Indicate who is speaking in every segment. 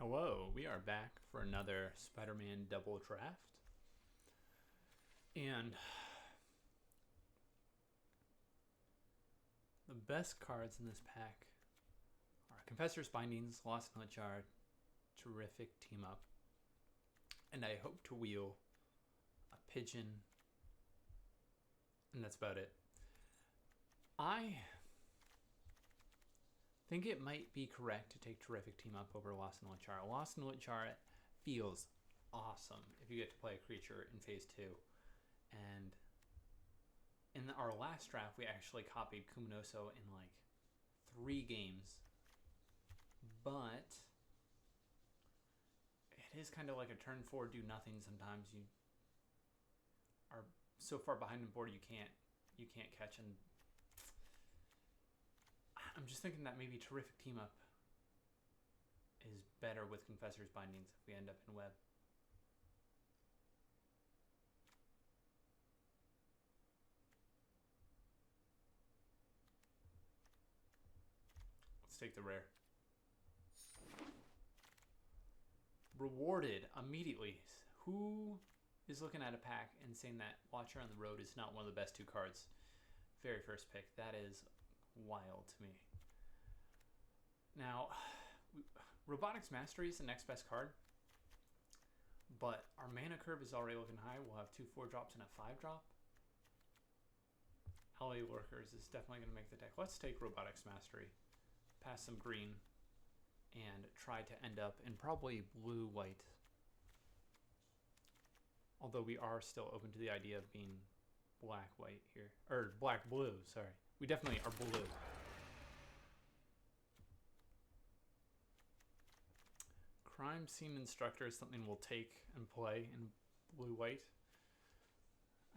Speaker 1: Hello, we are back for another Spider-Man double draft. And the best cards in this pack are Confessor's Bindings, Lost in Littjara, terrific team up. And I hope to wheel a pigeon. And that's about it. I think it might be correct to take Terrific Team Up over Lost in Littjara. Lost in Littjara feels awesome if you get to play a creature in Phase 2. And in our last draft, we actually copied Kuminoso in like 3 games. But it is kind of like a turn 4 do nothing sometimes. You are so far behind the board you can't catch, and I'm just thinking that maybe Terrific Team Up is better with Confessor's Bindings if we end up in Web. Let's take the rare. Rewarded immediately. Who is looking at a pack and saying that Watcher on the Road is not one of the best 2 cards? Very first pick. That is wild to me. Now, Robotics Mastery is the next best card, but our mana curve is already looking high. We'll have 2 4-drops and a 5-drop. LA Lurkers is definitely going to make the deck. Let's take Robotics Mastery, pass some green, and try to end up in probably blue-white. Although we are still open to the idea of being black-white here. Or black-blue, sorry. We definitely are blue. Crime Scene Instructor is something we'll take and play in blue-white.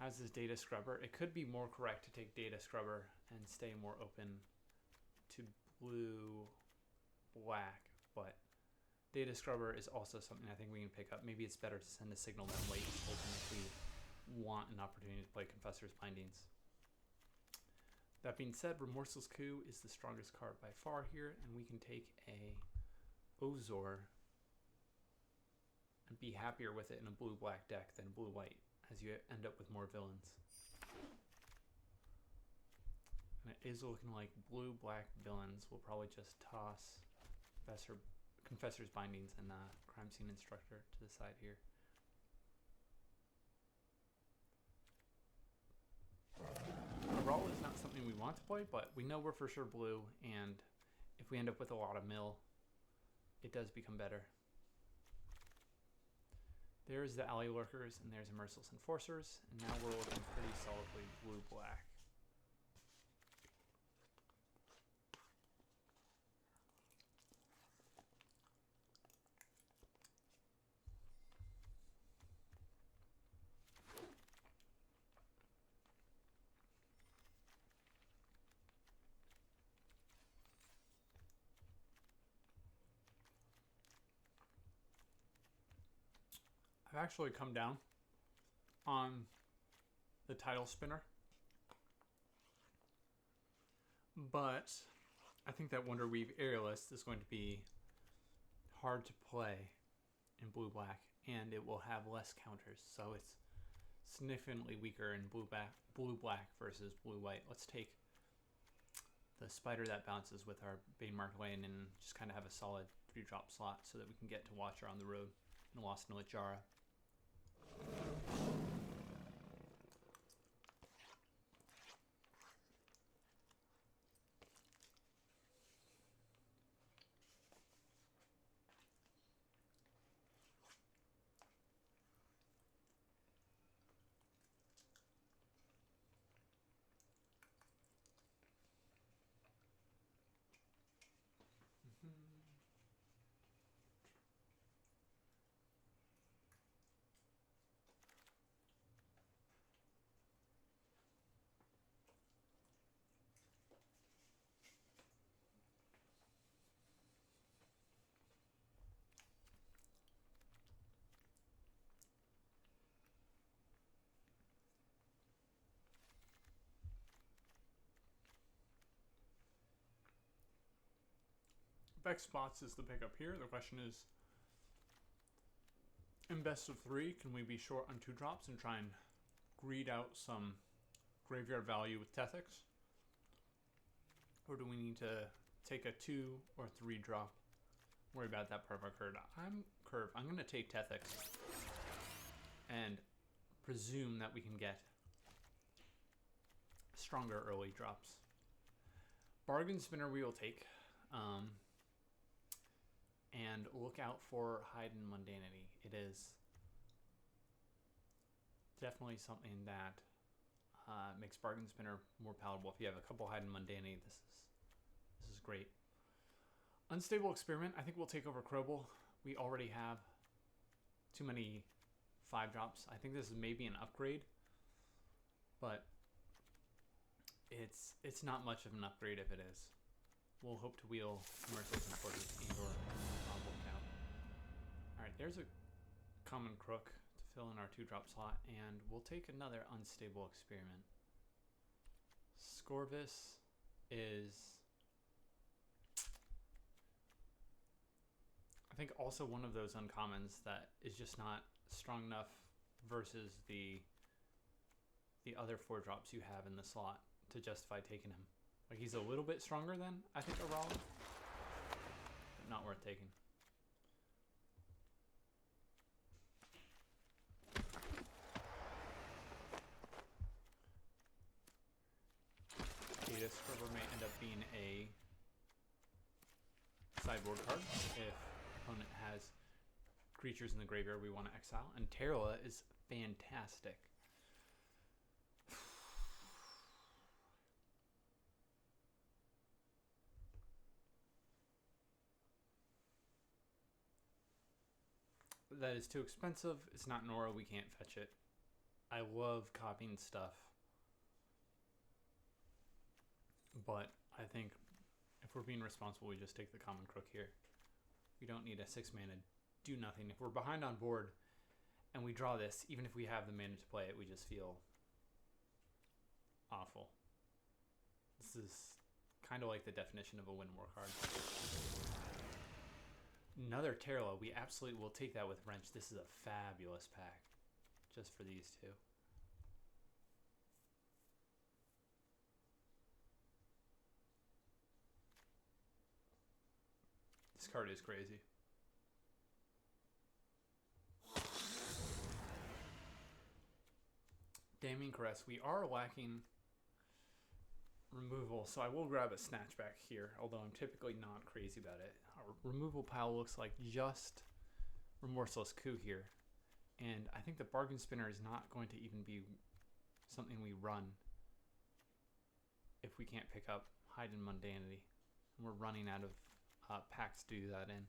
Speaker 1: As is Data Scrubber. It could be more correct to take Data Scrubber and stay more open to blue-black, but Data Scrubber is also something I think we can pick up. Maybe it's better to send a signal than wait open if we want an opportunity to play Confessor's Bindings. That being said, Remorseless Coup is the strongest card by far here, and we can take a Ozor and be happier with it in a blue-black deck than blue-white, as you end up with more villains. And it is looking like blue-black villains will probably just toss Confessor's Bindings and Crime Scene Instructor to the side here. Brawl is not something we want to play, but we know we're for sure blue, and if we end up with a lot of mill, it does become better. There's the Alley Lurkers, and there's the Merciless Enforcers, and now we're looking pretty solidly blue-black. I've actually come down on the title spinner, but I think that Wonder Weave Aerialist is going to be hard to play in blue-black, and it will have less counters, so it's significantly weaker in blue-black versus blue-white. Let's take the Spider that bounces with our Banemark Lane and just kind of have a solid 3-drop slot so that we can get to Watcher on the Road and Lost in Littjara. Vex Spots is the pickup here. The question is, In best of 3, can we be short on 2 drops and try and greed out some graveyard value with Tethix? Or do we need to take a 2 or 3 drop? Worry about that part of our curve. I'm going to take Tethix and presume that we can get stronger early drops. Bargain Spinner we will take. And look out for Hidden Mundanity. It is definitely something that makes Bargain Spinner more palatable. If you have a couple Hidden Mundanity, this is great. Unstable Experiment, I think we'll take over Crobel. We already have too many 5 drops. I think this is maybe an upgrade, but it's not much of an upgrade if it is. We'll hope to wheel Commercials and Porters and/or Novel Cow. Alright, there's a Common Crook to fill in our 2-drop slot, and we'll take another Unstable Experiment. Scorvus is, I think, also one of those uncommons that is just not strong enough versus the other 4 drops you have in the slot to justify taking him. Like, he's a little bit stronger than, I think, a Raleigh, but not worth taking. Data Scrubber may end up being a sideboard card if opponent has creatures in the graveyard we want to exile, and Terla is fantastic. That is too expensive. It's not Nora. We can't fetch it. I love copying stuff, but I think if we're being responsible, we just take the Common Crook here. We don't need a 6-mana do nothing. If we're behind on board and we draw this, even if we have the mana to play it, we just feel awful. This is kind of like the definition of a win war card. Another Terla. We absolutely will take that with Wrench. This is a fabulous pack just for these 2. This card is crazy. Damning Caress. We are lacking removal, so I will grab a Snatchback here, although I'm typically not crazy about it. Our removal pile looks like just Remorseless Coup here, and I think the Bargain Spinner is not going to even be something we run if we can't pick up Hidden Mundanity, and we're running out of packs to do that in.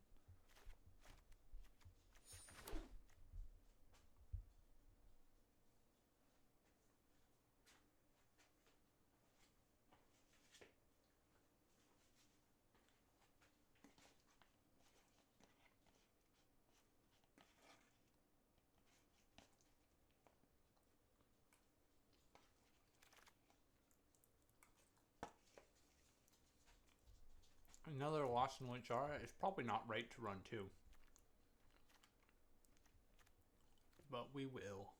Speaker 1: Another Lost in Littjara is probably not right to run 2. But we will.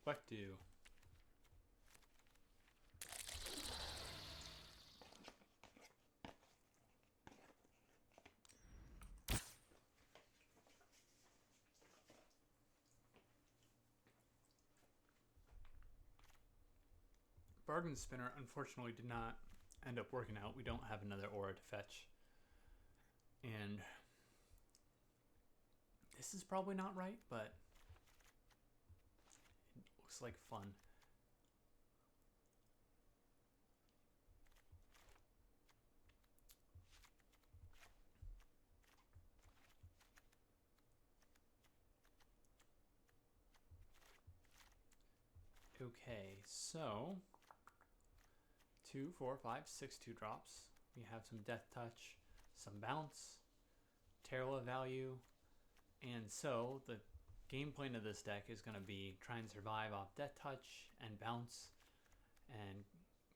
Speaker 1: What do? Bargain Spinner unfortunately did not end up working out. We don't have another aura to fetch. And this is probably not right, but it looks like fun. Okay, so 2, 4, 5, 6 2-drops. We have some Death Touch, some Bounce, Terrala value, and so the game plan of this deck is going to be try and survive off Death Touch and Bounce, and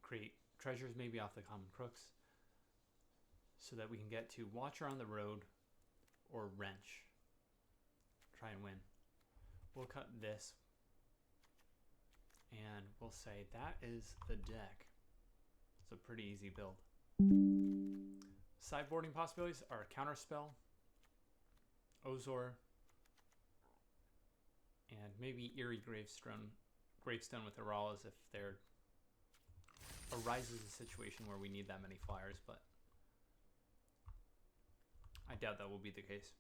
Speaker 1: create treasures maybe off the common crooks, so that we can get to Watcher on the Road or Wrench. Try and win. We'll cut this, and we'll say that is the deck. It's a pretty easy build. Sideboarding possibilities are Counterspell, Ozor, and maybe Eerie Gravestone with Aralas if there arises a situation where we need that many flyers, but I doubt that will be the case.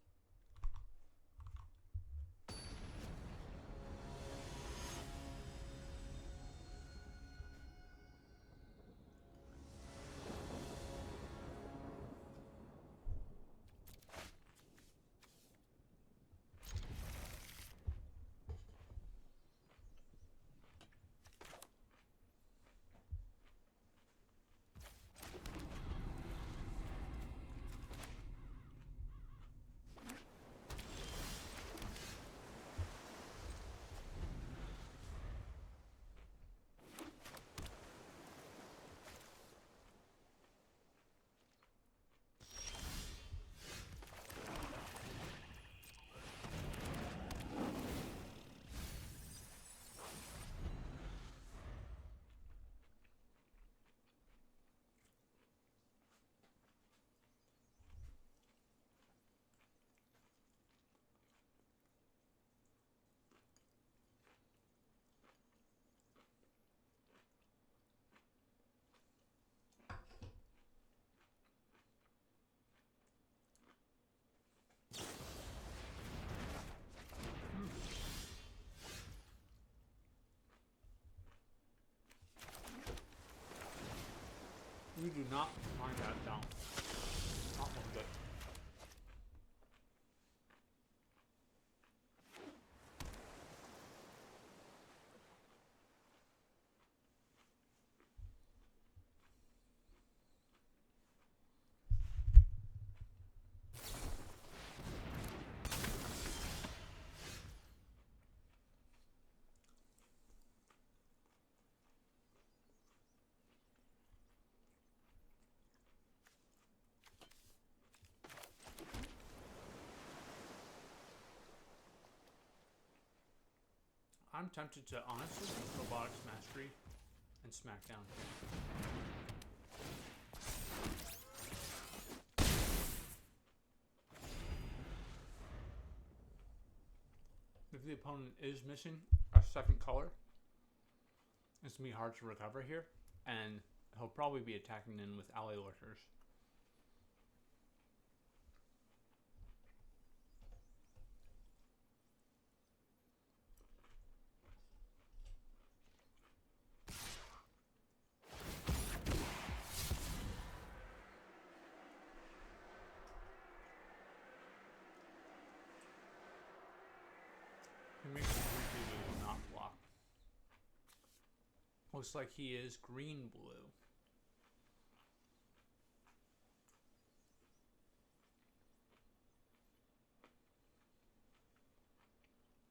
Speaker 1: We do not mind that down. Not one bit. I'm tempted to honestly use Robotics Mastery and Smackdown. If the opponent is missing a second color, it's going to be hard to recover here, and he'll probably be attacking in with Alley Lurkers. He makes it not block. Looks like he is green-blue.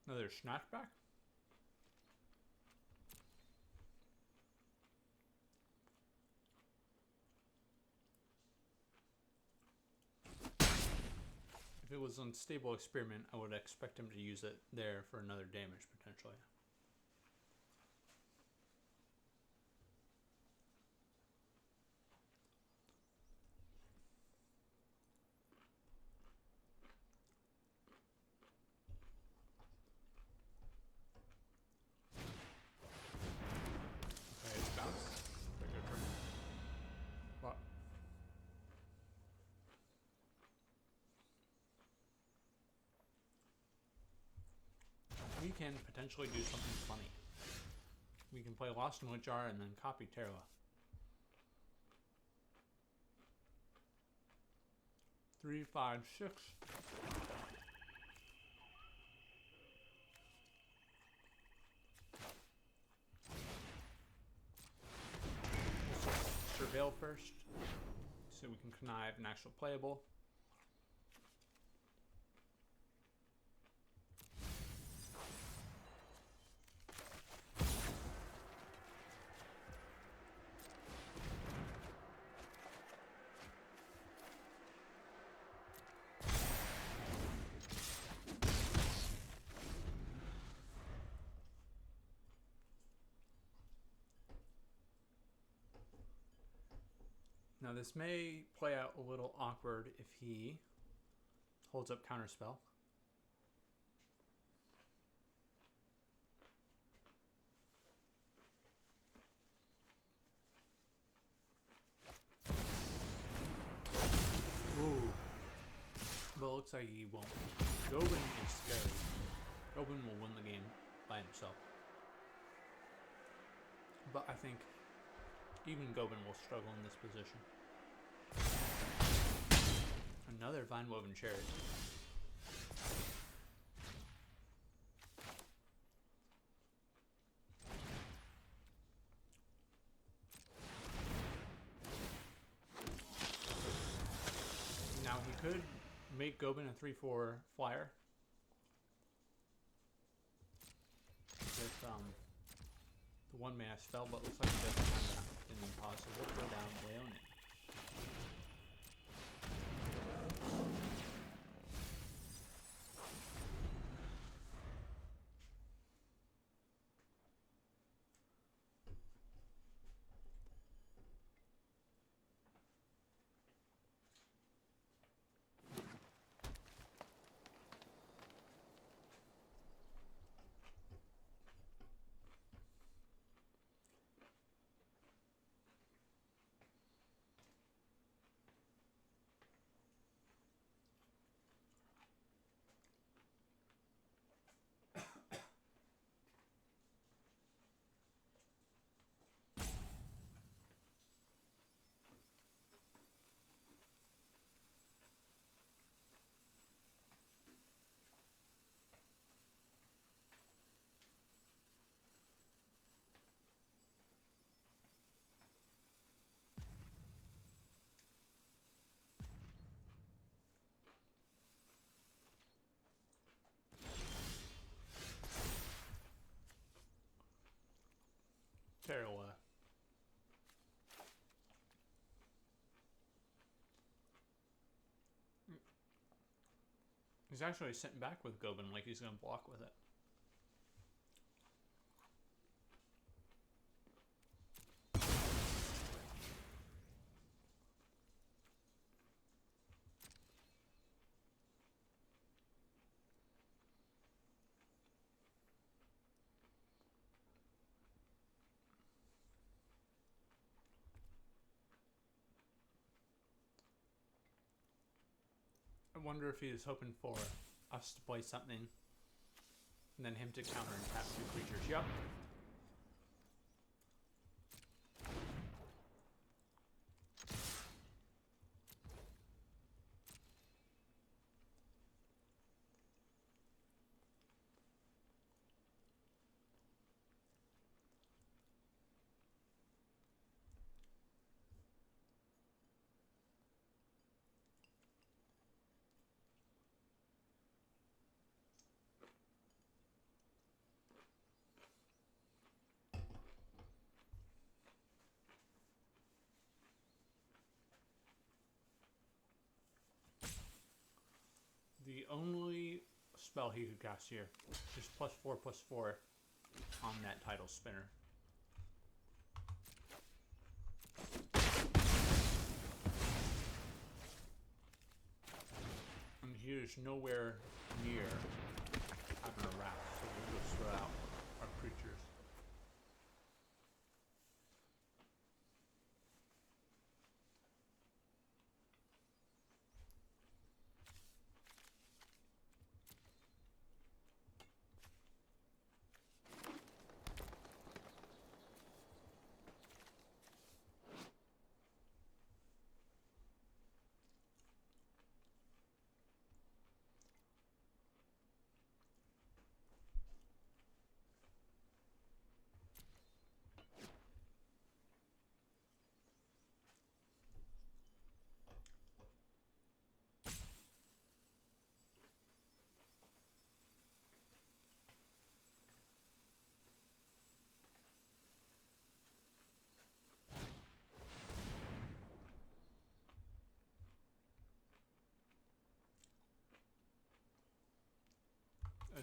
Speaker 1: Another Snatchback? If it was Unstable Experiment, I would expect him to use it there for another damage, potentially. Okay, it's bounced. Very good turn. What? can potentially do something funny. We can play Lost in Littjara and then copy Terra. 3, 5, 6. We'll surveil first, so we can connive an actual playable. Now this may play out a little awkward if he holds up Counterspell. Ooh. But it looks like he won't. Gobin is scary. Gobin will win the game by himself. But I think even Gobin will struggle in this position. Another Vine Woven Cherry. Now he could make Gobin a 3/4 flyer with the 1-mana spell, but looks like he doesn't have that. Impossible. Go down, Leone. Terra. He's actually sitting back with Gobin like he's going to block with it. I wonder if he was hoping for us to play something and then him to counter and tap 2 creatures. Yup. The only spell he could cast here is +4/+4 on that title spinner. And he is nowhere near having a wrap, so we'll just throw out our creatures.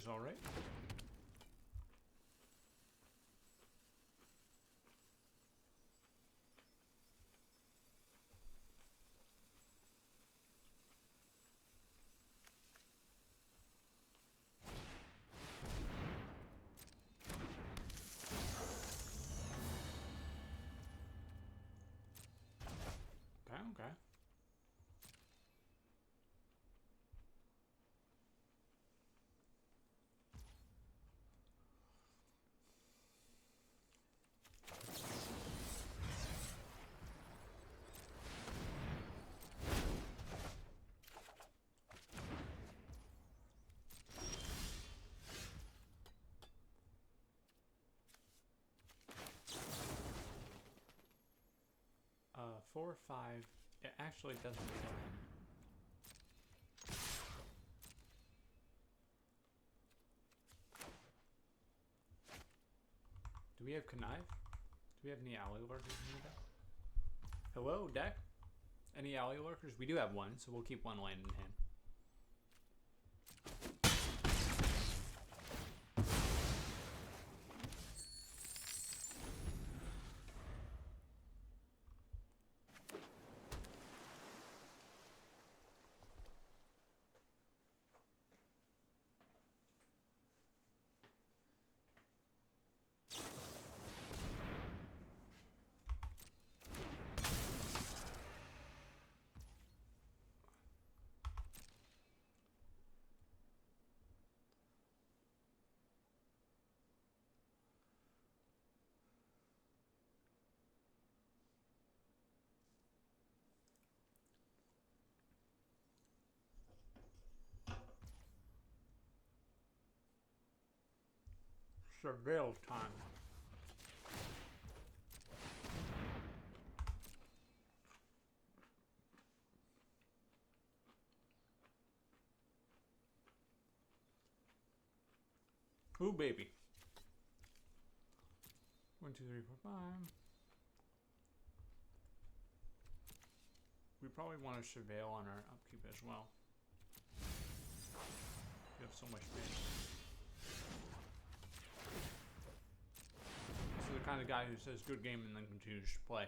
Speaker 1: is all right. Okay. 4 or 5. It actually doesn't kill him. Do we have connive? Do we have any alley lurkers in the deck? Hello, deck? Any alley lurkers? We do have one, so we'll keep one land in hand. Surveil time. Ooh, baby. 1, 2, 3, 4, 5. We probably want to surveil on our upkeep as well. We have so much space. This is the kind of guy who says good game and then continues to play.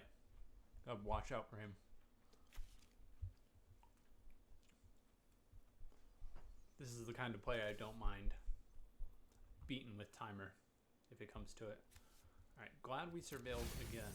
Speaker 1: Gotta watch out for him. This is the kind of play I don't mind beaten with timer if it comes to it. Alright, glad we surveilled again.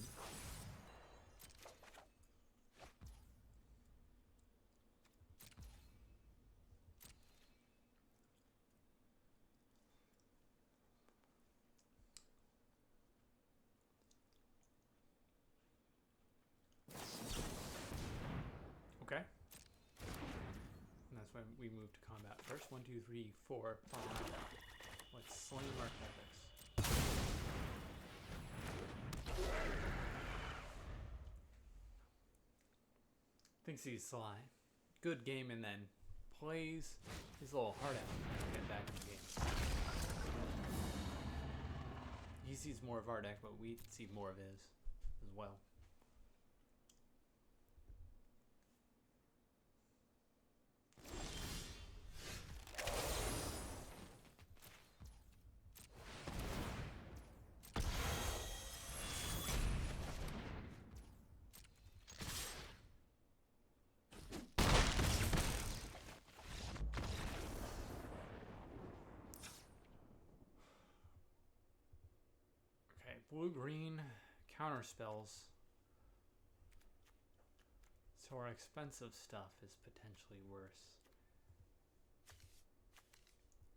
Speaker 1: Okay. And that's when we move to combat first. 1, 2, 3, 4, 5. Let's slam our topics. Thinks he's sly. Good game, and then plays his little heart out to get back in the game. He sees more of our deck, but we see more of his as well. Blue-green counter spells. So our expensive stuff is potentially worse.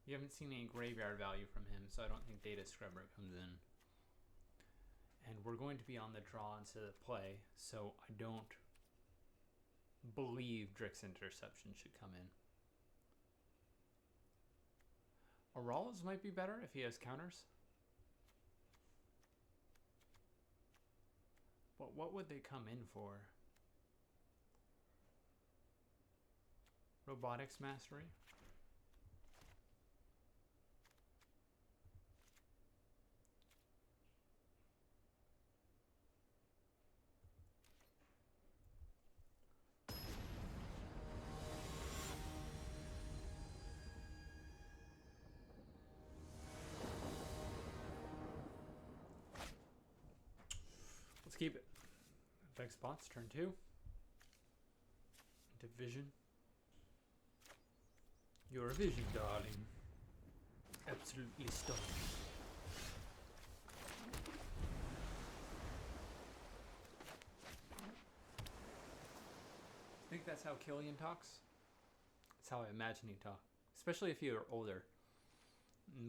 Speaker 1: You haven't seen any graveyard value from him, so I don't think Data Scrubber comes in. And we're going to be on the draw instead of play, so I don't believe Drix Interception should come in. Aurala's might be better if he has counters. But what would they come in for? Robotics Mastery? keep it. Vex spots, turn 2. Division. You're a vision, darling. Absolutely stunning. I think that's how Killian talks. That's how I imagine he talks. Especially if you're older.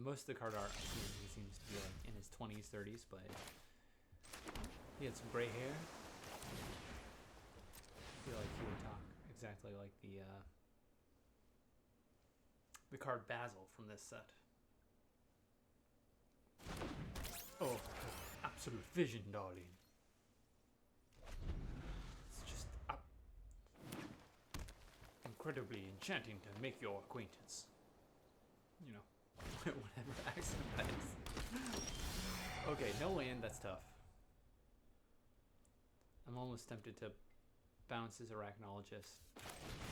Speaker 1: Most of the card art I've seen, he seems to be like in his 20s, 30s, but he had some gray hair. I feel like he would talk exactly like the card Basil from this set. Oh, absolute vision, darling. It's just incredibly enchanting to make your acquaintance. You know, whatever accent that is. Okay, no land, that's tough. I'm almost tempted to bounce his Arachnologist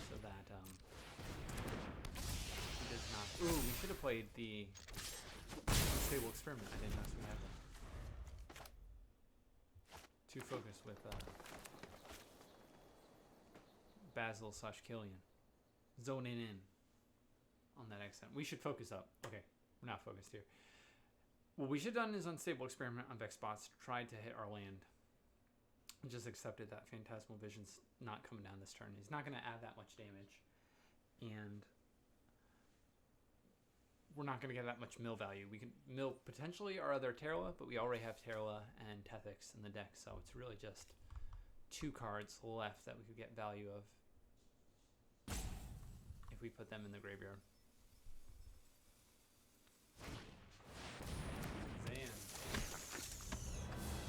Speaker 1: so that he does not. Ooh, we should have played the Unstable Experiment. I didn't notice we had that. Too focused with Basil / Killian. Zoning in on that accent. We should focus up. Okay, we're not focused here. What we should have done is Unstable Experiment on Vex spots. Tried to hit our land. Just accepted that Phantasmal Vision's not coming down this turn. He's not going to add that much damage. And we're not going to get that much mill value. We can mill potentially our other Terla, but we already have Terla and Tethix in the deck, so it's really just 2 cards left that we could get value of if we put them in the graveyard. Zan.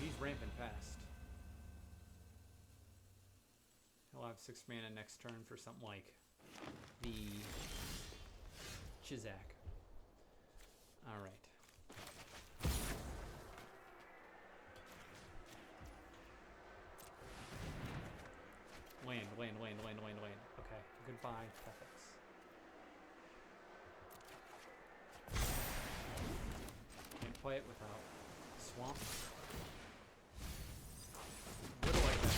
Speaker 1: He's ramping fast. He'll have 6 mana next turn for something like the Chizak. Alright. Land. Okay, goodbye, Tethix. Can't play it without Swamp. Would have liked that.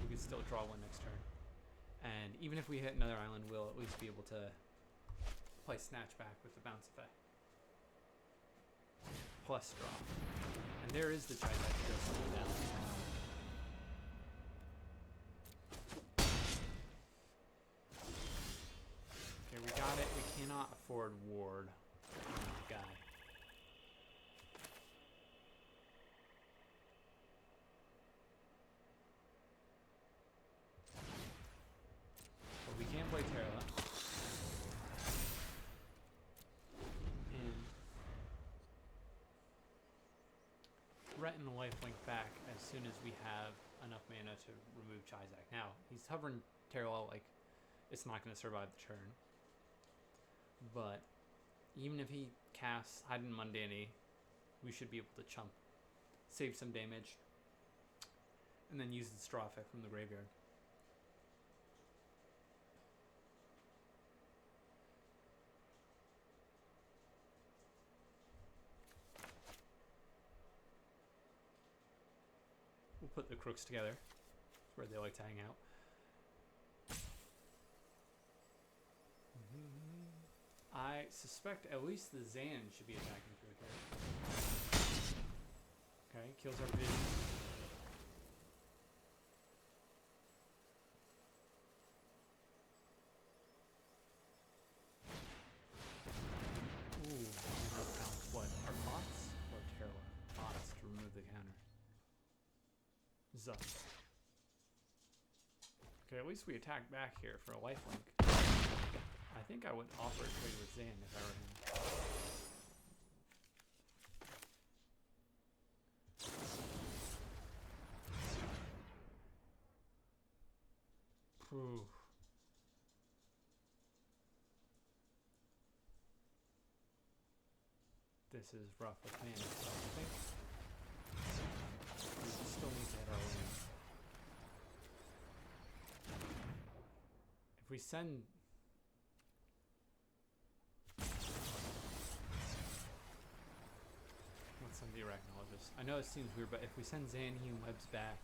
Speaker 1: We could still draw one next turn. And even if we hit another island, we'll at least be able to play Snatchback with the bounce effect. Plus draw. And there is the Chizak to go something down. Okay, we got it. We cannot afford Ward. Guy. But we can play Terla. And threaten the lifelink back as soon as we have enough mana to remove Chizak. Now, he's hovering Terla like it's not going to survive the turn. But even if he casts Hidden Mundane, we should be able to chump, save some damage, and then use the straw effect from the graveyard. We'll put the crooks together. That's where they like to hang out. I suspect at least the Zan should be attacking through here. Okay, kills our vision. Ooh, we found what? Our bots or Terla? Bots to remove the counter. Zuck. Okay, at least we attack back here for a lifelink. I think I would offer a trade with Zan if I were him. Ooh. This is rough with mana, so I think we still need to hit our land. If we send... Let's send the Arachnologist. webs. I know it seems weird, but if we send Zan, he webs back.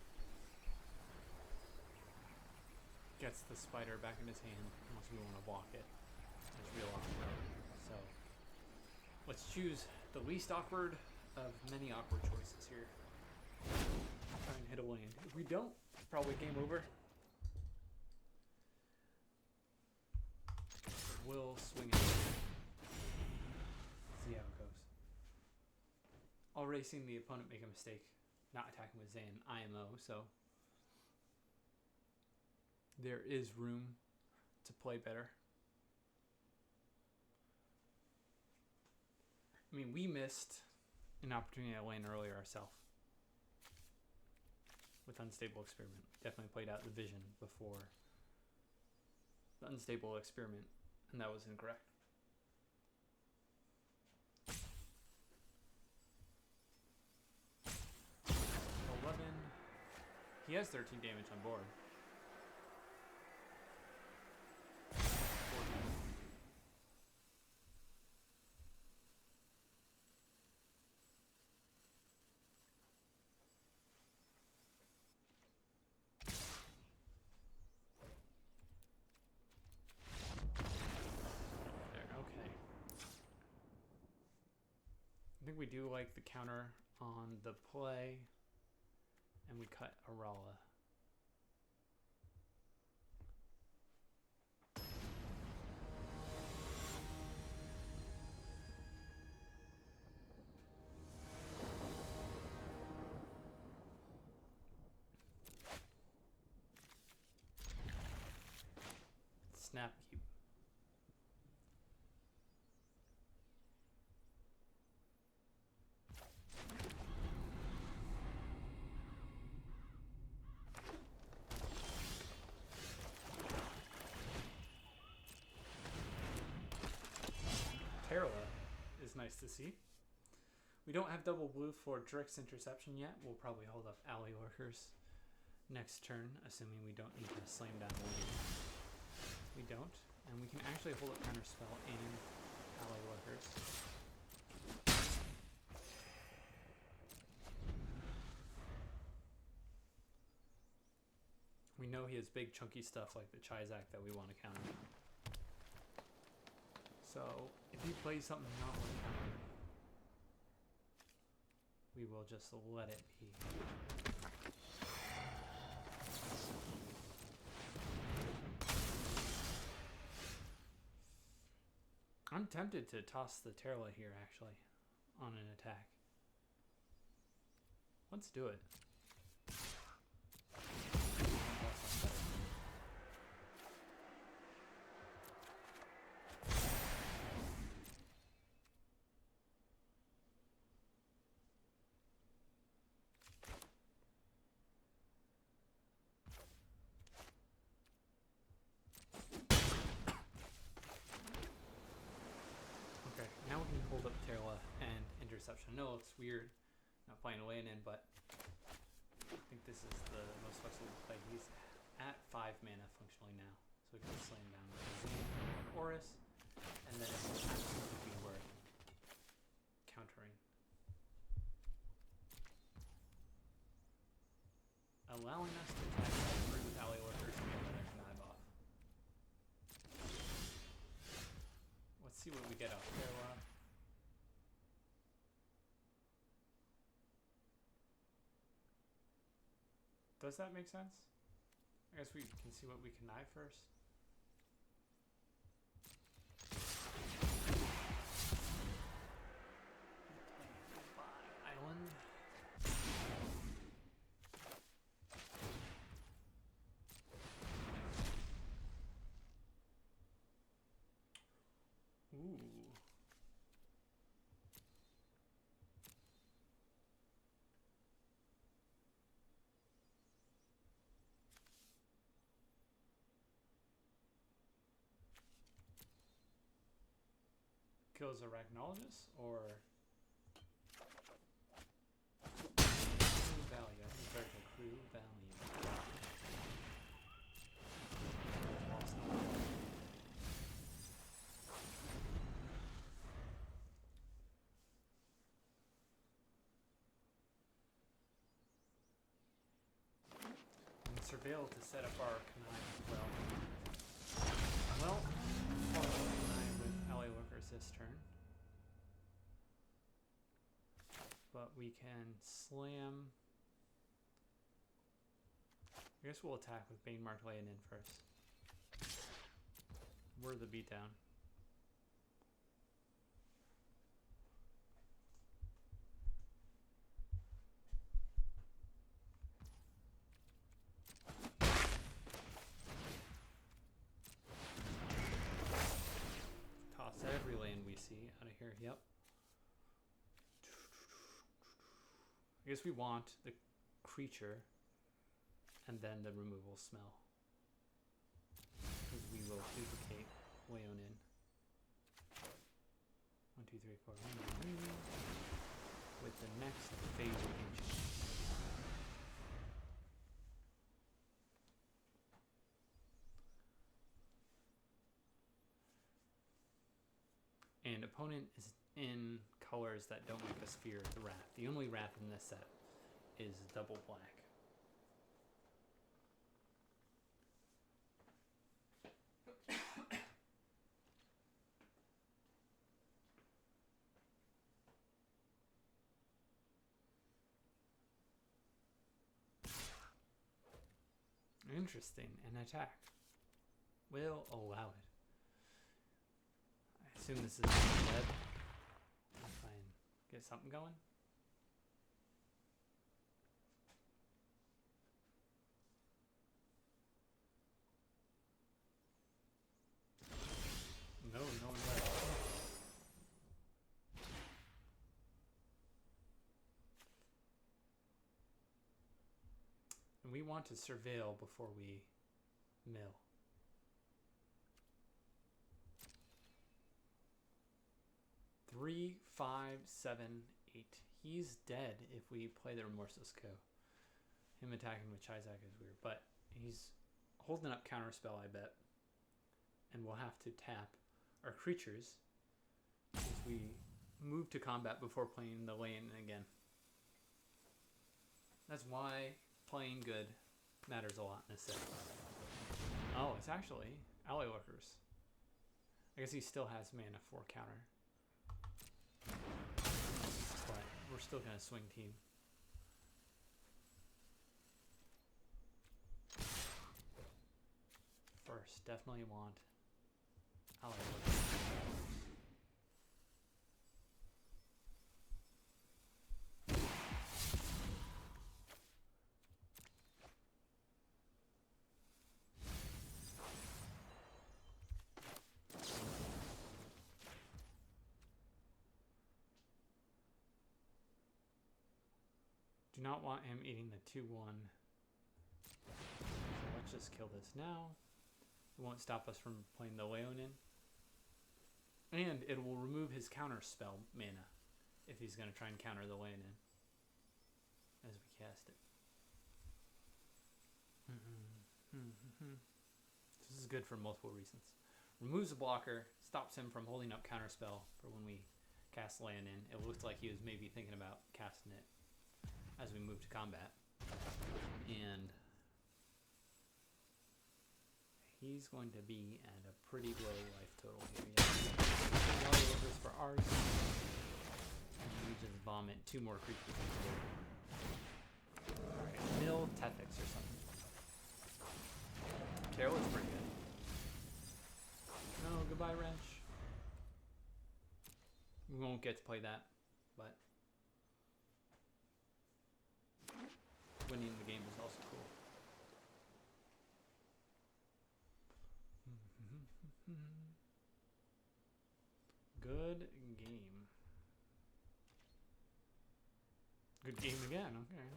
Speaker 1: Gets the spider back in his hand unless we want to walk it. It's real awkward. So let's choose the least awkward of many awkward choices here. Try and hit a land. If we don't, probably game over. We'll swing it. See how it goes. Already seen the opponent make a mistake not attacking with Zan IMO, so there is room to play better. I mean, we missed an opportunity to land earlier ourselves with Unstable Experiment. Definitely played out the vision before the Unstable Experiment, and that was incorrect. 11. He has 13 damage on board. 14. There, okay. I think we do like the counter on the play, and we cut Arala. Snap keep. Terla is nice to see. We don't have double blue for Drix Interception yet. We'll probably hold up Alley Lurkers next turn, assuming we don't need to slam down the lane. We don't, and we can actually hold up Counterspell and Alley Lurkers. We know he has big chunky stuff like the Chizak that we want to counter. So if he plays something not worth countering, we will just let it be. I'm tempted to toss the Terla here, actually, on an attack. Let's do it. Hold up Terla and Interception. No, it's weird not playing away and in, but I think this is the most flexible play. He's at 5 mana functionally now, so we can slam down with Horus, and then it will absolutely be worth countering. Allowing us to attack through with Alley Lurkers and get another Connive off. Let's see what we get off Terla. Does that make sense? I guess we can see what we connive first. Island. Ooh. Kills Arachnologist or Crew Value. I think it's better to Crew Value. surveil to set up our Kanai as well. Well, following Kanai with Ally Lurkers this turn. But we can slam. I guess we'll attack with Bane Mark laying in first. We're the beatdown. Toss every land we see out of here. Yep. I guess we want the creature and then the removal smell. Because we will duplicate Leonin. 1, 2, 3, 4, 1, 2, 3. With the next phase of ancient. And opponent is in colors that don't make us fear the wrath. The only wrath in this set is double black. Interesting. An attack. We'll allow it. I assume this is dead. I'll try and get something going. No, no one left. And we want to surveil before we mill. Three, 5, 7, 8. He's dead if we play the Remorseless Co. Him attacking with Chizak is weird, but he's holding up Counterspell, I bet. And we'll have to tap our creatures as we move to combat before playing the lane again. That's why playing good matters a lot in this set. Oh, it's actually Ally Lurkers. I guess he still has mana for counter. But we're still gonna swing team. First, definitely want Ally Lurkers. Do not want him eating the 2-1. So let's just kill this now. It won't stop us from playing the Leonin. And it will remove his counter spell mana if he's going to try and counter the Leonin as we cast it. This is good for multiple reasons. Removes a blocker, stops him from holding up counter spell for when we cast Leonin. It looks like he was maybe thinking about casting it as we move to combat. And he's going to be at a pretty low life total here. Yeah. Lurkers for ours. And we just vomit 2 more creatures into the board. Alright, mill Tethix or something. Carol is pretty good. No, goodbye wrench. We won't get to play that, but winning the game is also cool. Good game. Good game again, okay.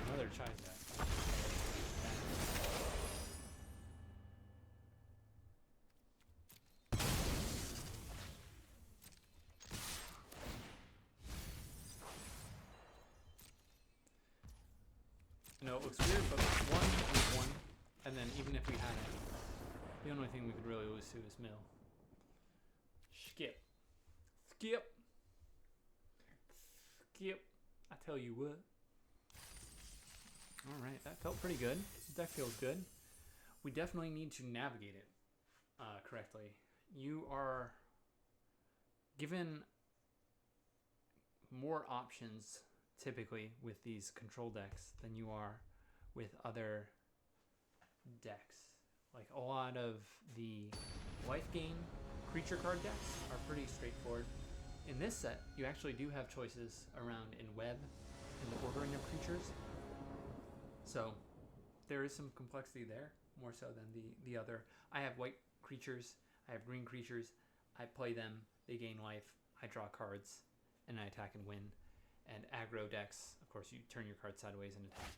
Speaker 1: Another Chizak. No, it looks weird, but 1 The only thing we could really lose to is mill. Skip. Skip. Skip. I tell you what. Alright, that felt pretty good. Deck feels good. We definitely need to navigate it correctly. You are given more options typically with these control decks than you are with other decks. Like a lot of the life gain creature card decks are pretty straightforward. In this set, you actually do have choices around in web and the ordering of creatures. So there is some complexity there, more so than the other. I have white creatures, I have green creatures, I play them, they gain life, I draw cards, and I attack and win. And aggro decks, of course, you turn your card sideways and attack.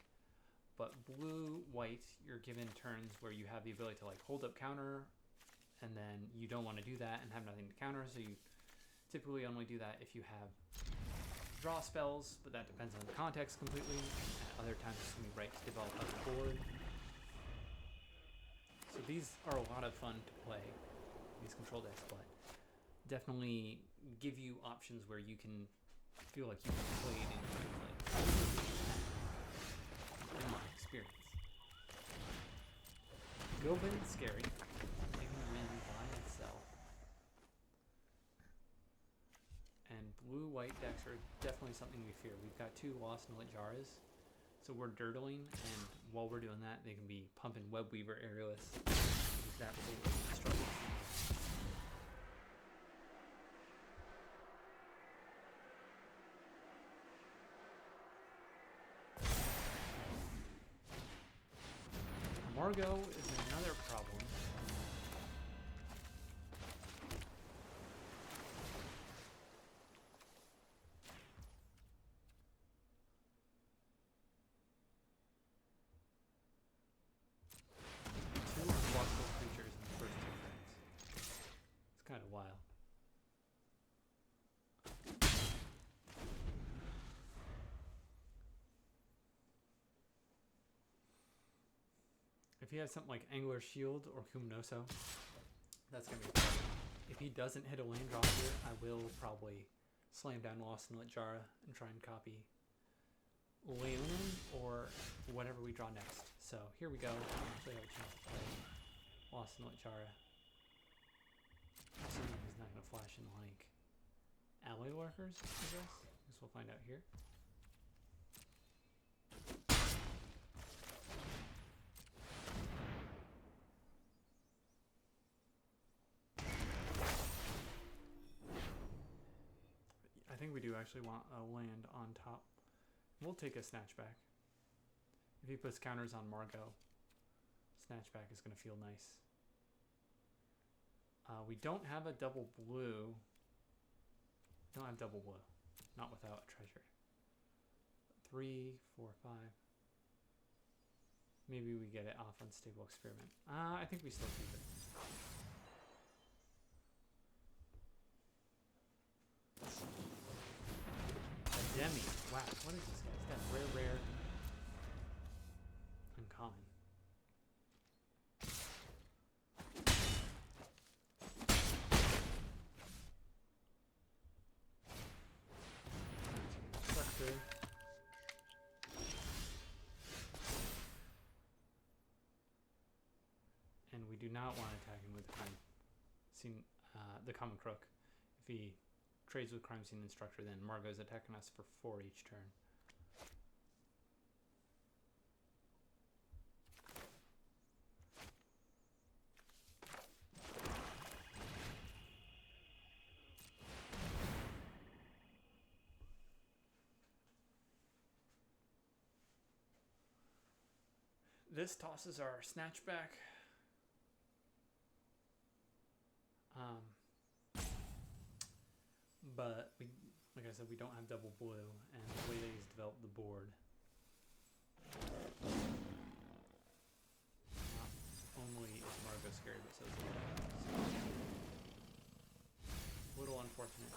Speaker 1: But blue-white, you're given turns where you have the ability to like hold up counter, and then you don't want to do that and have nothing to counter, so you typically only do that if you have draw spells, but that depends on the context completely. At other times it's going to be right to develop a board. So these are a lot of fun to play, these control decks, but definitely give you options where you can feel like you can play it independently. In my experience. Gobin is scary. It can win by itself. And blue-white decks are definitely something we fear. We've got 2 Lost and Littjaras, so we're dirtling, and while we're doing that, they can be pumping Webweaver Aerialists. It's absolutely struggle. Margot is another problem. Two unblockable creatures in the first 2 turns. It's kind of wild. If he has something like Angler's Shield or Kumnoso, that's going to be a problem. If he doesn't hit a land drop here, I will probably slam down Lost and Littjara and try and copy Leonin or whatever we draw next. So here we go. I actually have a chance to play Lost and Littjara. Assuming he's not going to flash in like Alley Lurkers, I guess. We'll find out here. I think we do actually want a land on top. We'll take a Snatchback. If he puts counters on Margot, Snatchback is going to feel nice. We don't have a double blue. Don't have double blue. Not without a treasure. 3, 4, 5. Maybe we get it off Unstable Experiment. I think we still keep it. Demi. Wow, what is this guy? He's got rare, uncommon. Structure. And we do not want to attack him with the common crook. If he trades with Crime Scene Instructor, then Margot's attacking us for 4 each turn. This tosses our Snatchback. But we, like I said, we don't have double blue, and the way that he's developed the board, not only is Margot scary, but so is the other. So, a little unfortunate,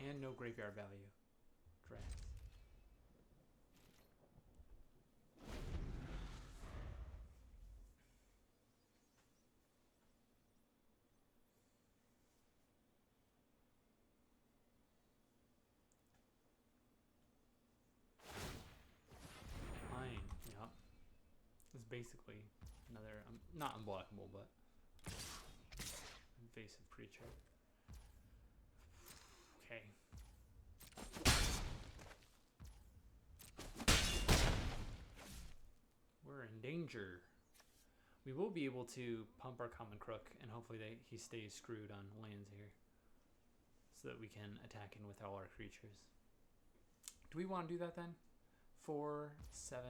Speaker 1: and no graveyard value. Draft. basically another, not unblockable, but invasive creature. Okay. We're in danger. We will be able to pump our common crook, and hopefully he stays screwed on lands here, so that we can attack in with all our creatures. Do we want to do that then? 4, 7.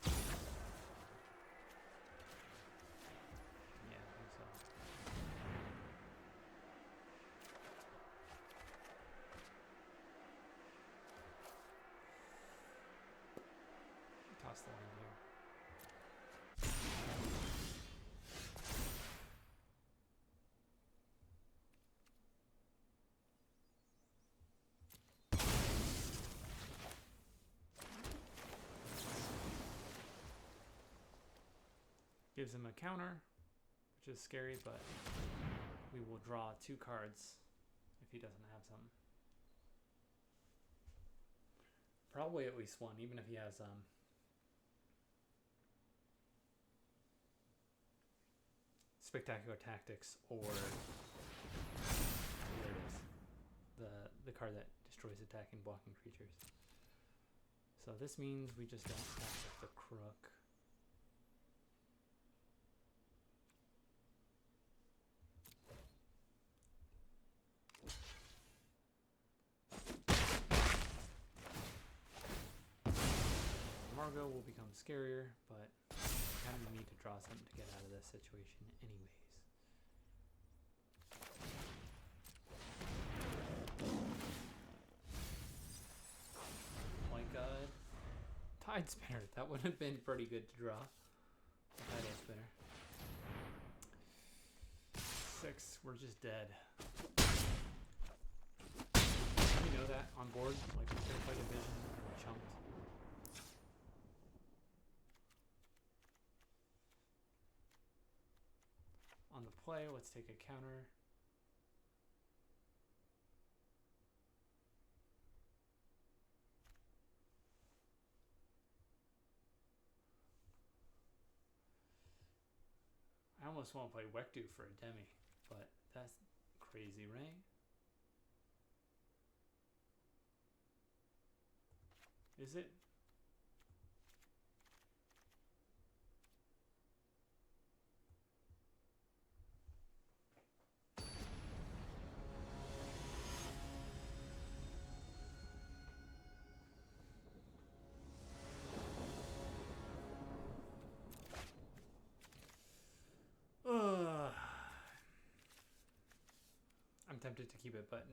Speaker 1: Yeah, I think so. Toss the land here. Gives him a counter, which is scary, but we will draw 2 cards if he doesn't have some. Probably at least one, even if he has Spectacular Tactics, or there it is, the card that destroys attacking blocking creatures. So this means we just don't attack with the crook. Margot will become scarier, but we kind of need to draw something to get out of this situation anyways. Like a Tide Spinner. That would have been pretty good to draw. Tide Spinner. 6, we're just dead. You know that on board? Like we could fight a vision and chunked. On the play, let's take a counter. I almost want to play Wektu for a demi, but that's crazy, right? Is it? I'm tempted to keep it, but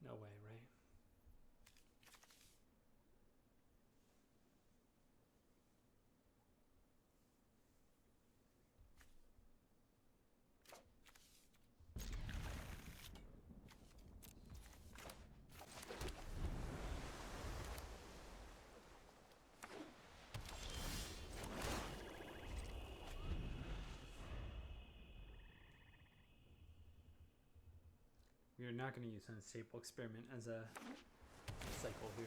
Speaker 1: no way, right? We are not going to use Unstable Experiment as a cycle here.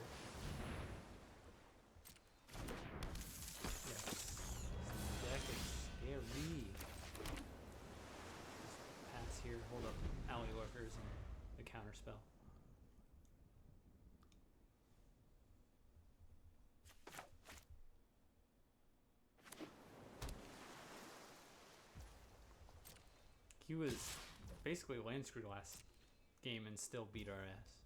Speaker 1: Yes. This deck is scary. Just pass here, hold up Alley Lurkers and the counter spell. He was basically land screwed last game and still beat our ass.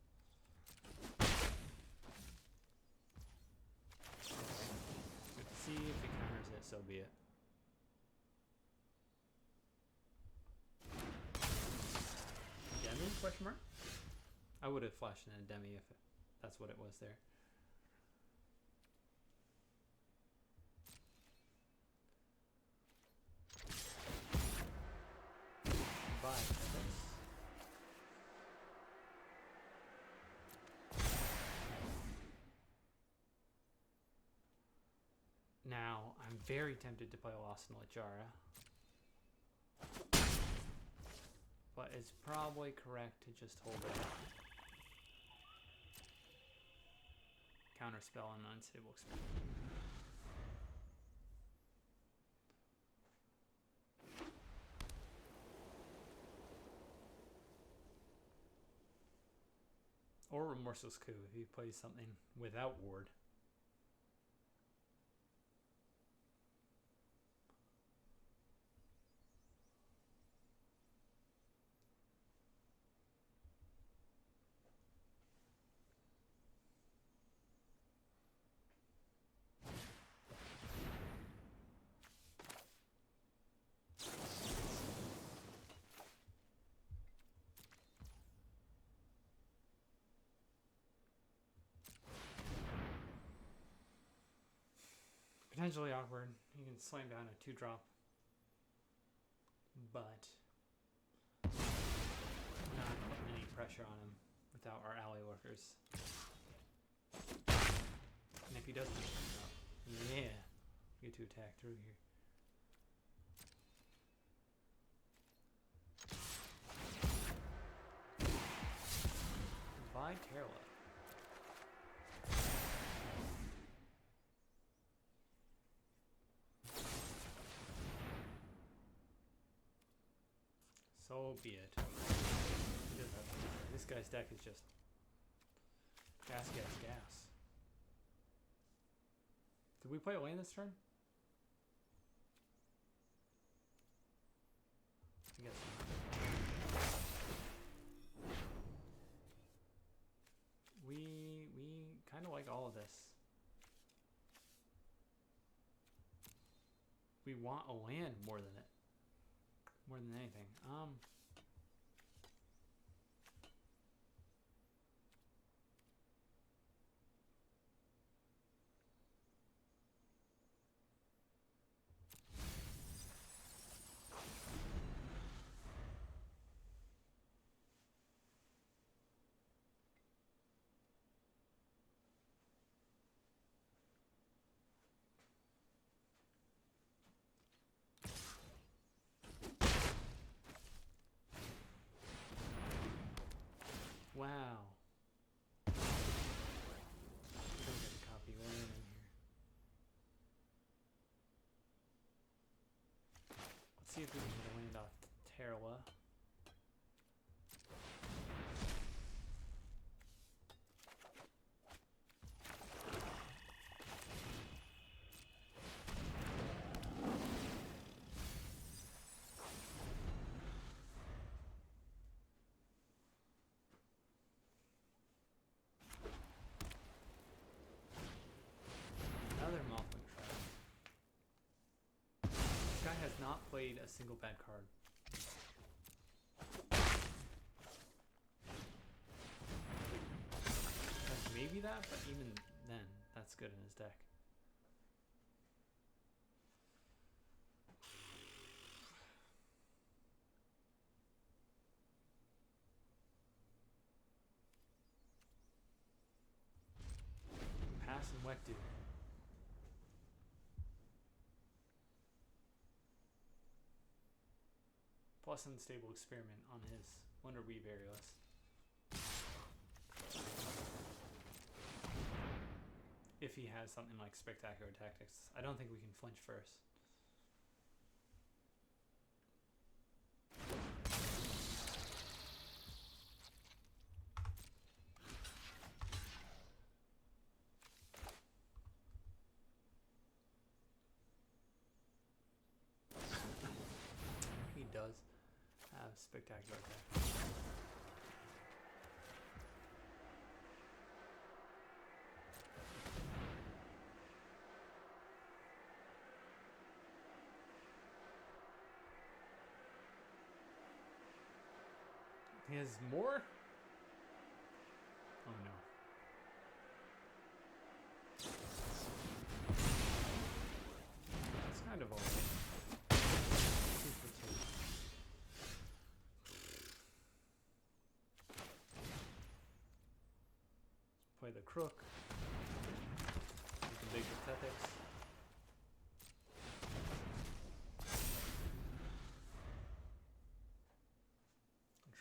Speaker 1: Good to see. If he counters it, so be it. Demi? Question mark? I would have flashed in a demi if that's what it was there. Bye. Now, I'm very tempted to play Lost in Littjara. But it's probably correct to just hold it. Counterspell and Unstable Experiment. Or Remorseless Coup if he plays something without ward. Potentially awkward. You can slam down a 2-drop. But not putting any pressure on him without our ally workers. And if he doesn't, yeah, we get to attack through here. By Terla. So be it. This guy's deck is just gas, gas, gas. Did we play a land this turn? I guess not. We kind of like all of this. We want a land more than it. More than anything. Wow. We don't get a copy land in here. Let's see if we can get a land off Terla. Not played a single bad card. That's maybe that, but even then, that's good in his deck. Pass and wet dude. Plus unstable experiment on his Wonder Weave Aerialist. If he has something like Spectacular Tactics. I don't think we can flinch first. He does have Spectacular Tactics. He has more? Oh no. That's kind of all. 2 for 2. Play the crook. With the big pathetics.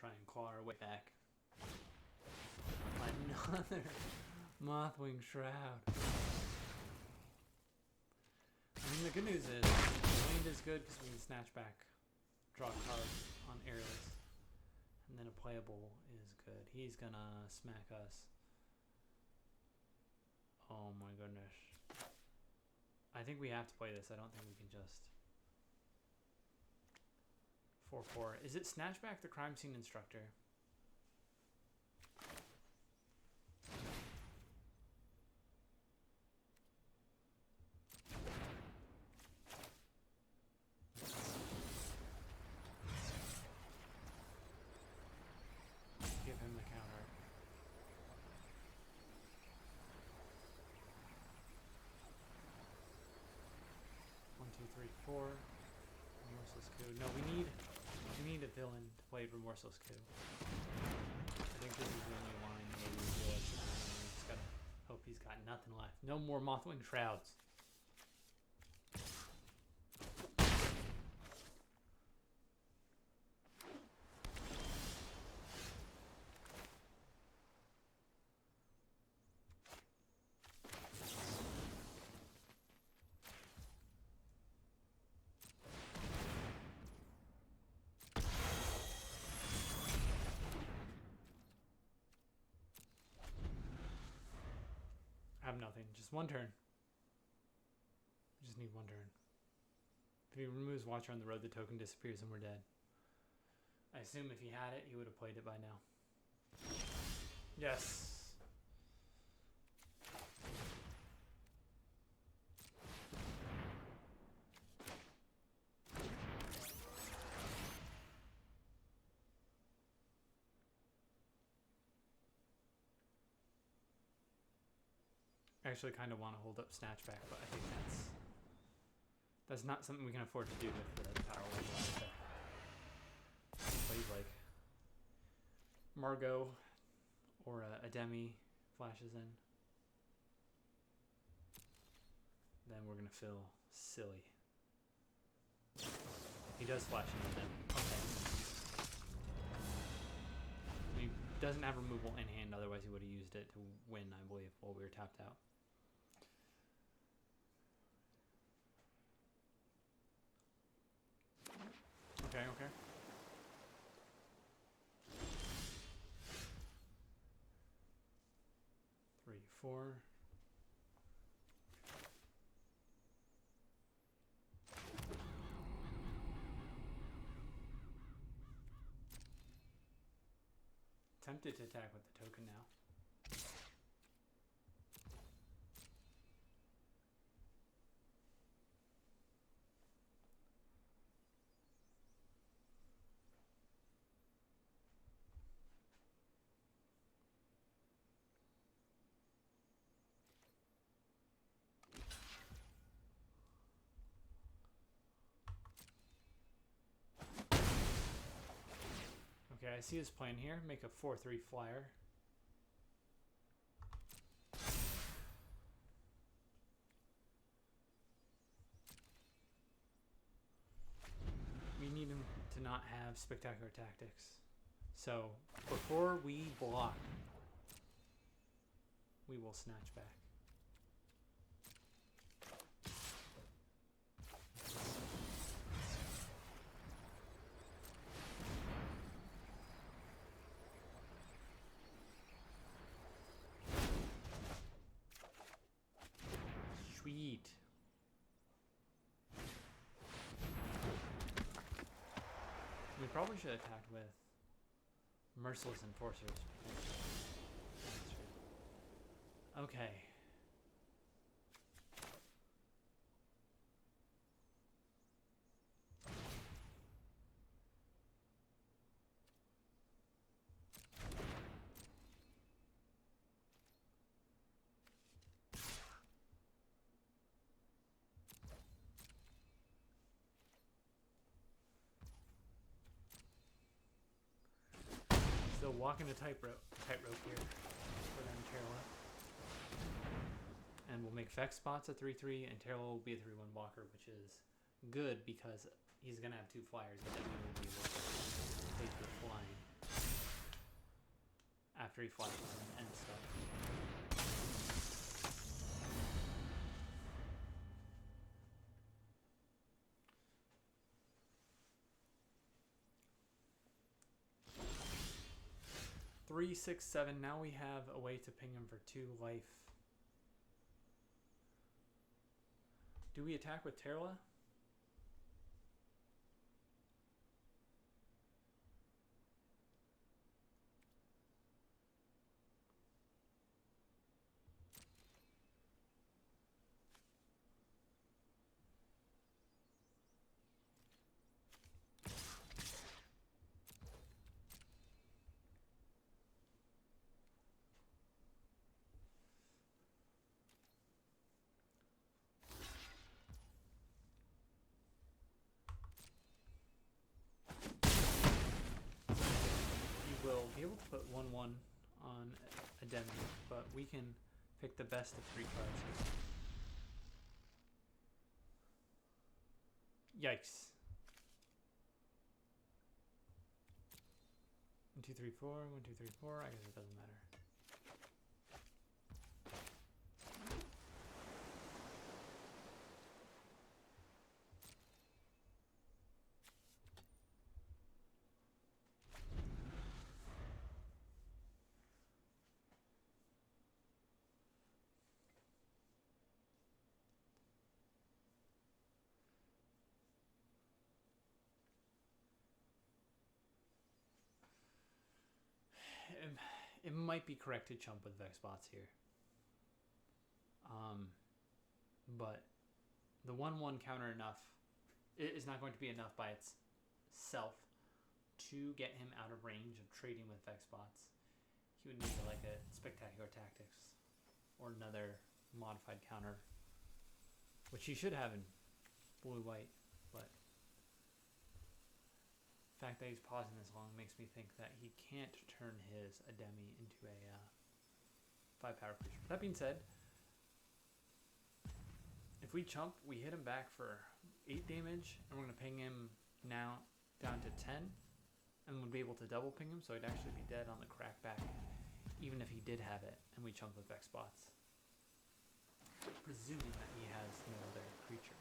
Speaker 1: Try and claw our way back. Another Mothwing Shroud. I mean, the good news is, land is good because we can snatch back, draw a card on Aerialist, and then playable is good. He's gonna smack us. Oh my goodness. I think we have to play this. I don't think we can just 4-4. Is it Snatchback the crime scene instructor? Give him the counter. One, two, three, four. Remorseless coup. No, we need a villain to play Remorseless coup. I think this is the only line where we realistically we just gotta hope he's got nothing left. No more Mothwing Shrouds. I have nothing. Just one turn. We just need one turn. If he removes Watcher on the road, the token disappears and we're dead. I assume if he had it, he would have played it by now. Yes. I actually kind of want to hold up Snatchback, but I think that's not something we can afford to do with the Power Wave last deck. Plays like Margot or a Demi flashes in. Then we're going to feel silly. He does flash into them. Okay. He doesn't have removal in hand, otherwise he would have used it to win, I believe, while we were tapped out. Okay, okay. Three, four. Tempted to attack with the token now. Okay, I see his plan here. Make a 4/3 flyer. We need him to not have spectacular tactics. So, before we block, we will snatch back. Sweet. We probably should have attacked with Merciless Enforcers. Okay. So walking a tightrope here for them, Terrell. And we'll make Vex spots a 3/3, and Terrell will be a 3/1 walker, which is good because he's gonna have two flyers, but then we will be able to take the flying after he flashes and stuff. 3, 6, 7. Now we have a way to ping him for 2 life. Do we attack with Terla? Will be able to put 1/1 on a demi, but we can pick the best of 3 cards here. Yikes. 1, 2, 3, 4. 1, 2, 3, 4. I guess it doesn't matter. It might be correct to chump with Vex bots here. But the 1/1 counter is not going to be enough by itself to get him out of range of trading with Vex bots. He would need like a Spectacular Tactics or another modified counter, which he should have in blue-white, but the fact that he's pausing this long makes me think that he can't turn his Ademi into a 5-power creature. That being said, if we chump, we hit him back for 8 damage, and we're going to ping him now down to 10, and we'll be able to double ping him, so he'd actually be dead on the crackback, even if he did have it, and we chump with Vex bots. Presuming that he has no other creature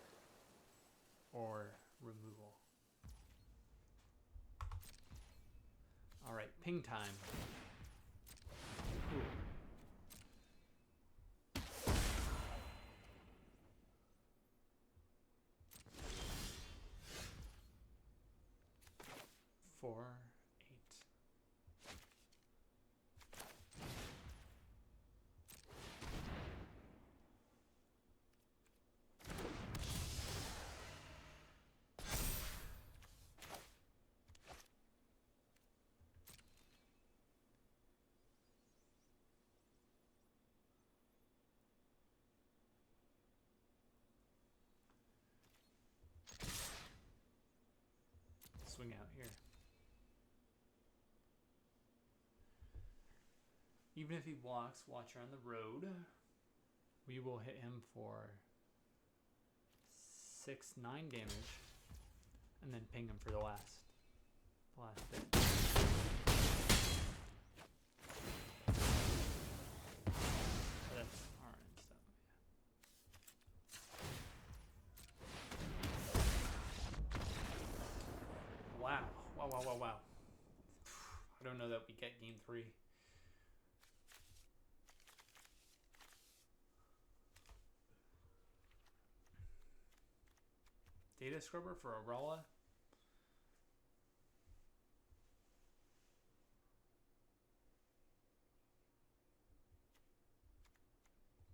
Speaker 1: or removal. Alright, ping time. Cool. Four, 8. Swing out here. Even if he blocks Watcher on the road, we will hit him for 6, 9 damage, and then ping him for the last bit. That's orange stuff. Wow. Wow. I don't know that we get game 3. Data Scrubber for Aurora.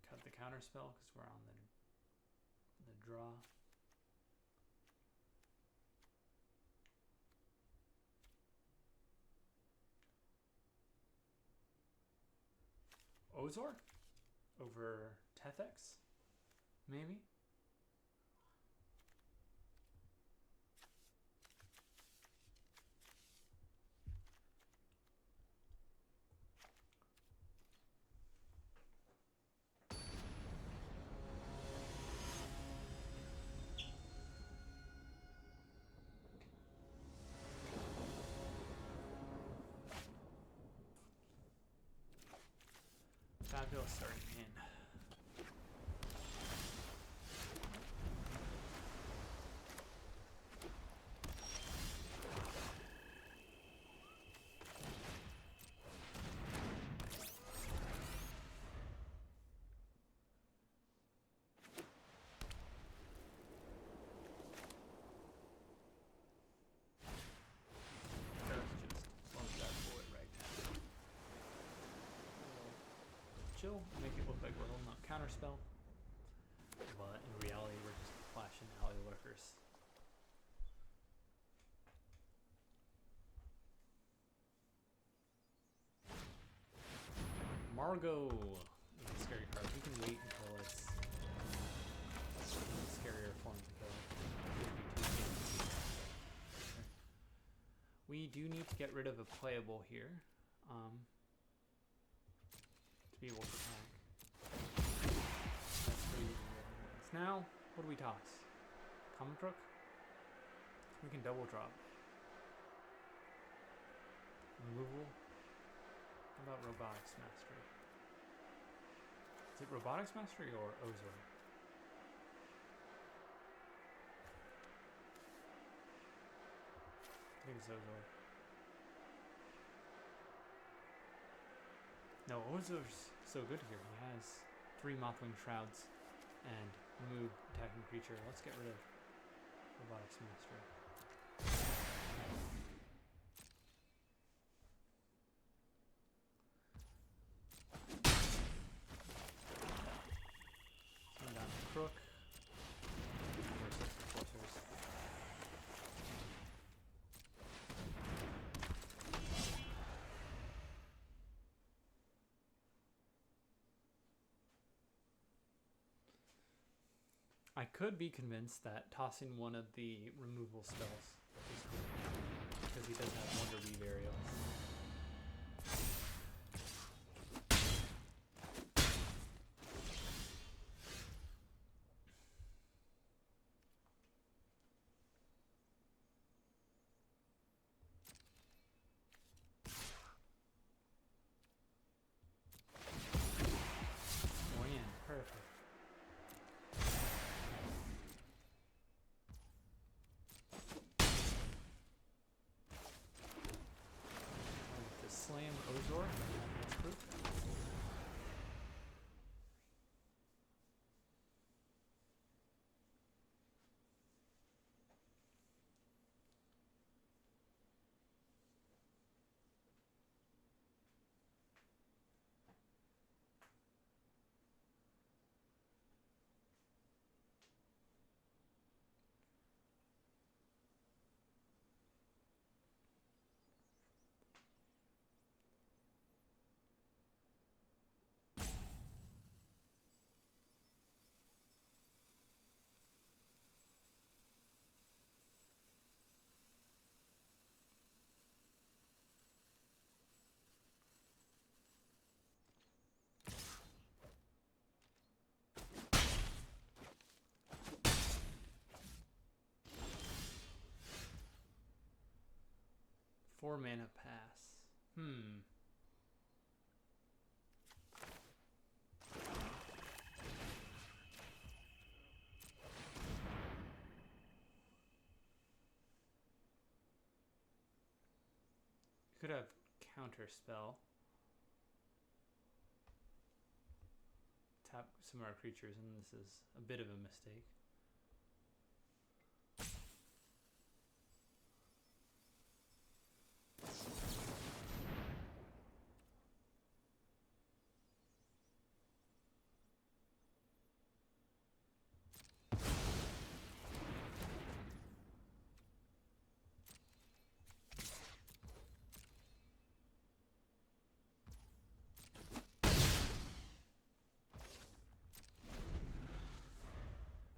Speaker 1: Cut the counter spell because we're on the draw. Ozor over Tethex, maybe. Fabulous starting in. kill, make it look like we're holding up counterspell, but in reality we're just flashing alley lurkers. Margot, scary card. We can wait until it's scarier for him to kill. We do need to get rid of a playable here to be able to attack. That's 3 ones. Now, what do we toss? Common Crook? We can double drop. Removal? How about Robotics Mastery? Is it Robotics Mastery or Ozor? I think it's Ozor. No, Ozor's so good here. He has 3 Mothwing Shrouds and remove attacking creature. Let's get rid of Robotics Mastery. Send down the Crook. Enforcers. I could be convinced that tossing one of the removal spells is cool, because he does have Wonder Weave Aerials. Moyen, perfect. Slam Ozor. That's proof. Four mana pass. Could have counter spell. Tap some of our creatures, and this is a bit of a mistake.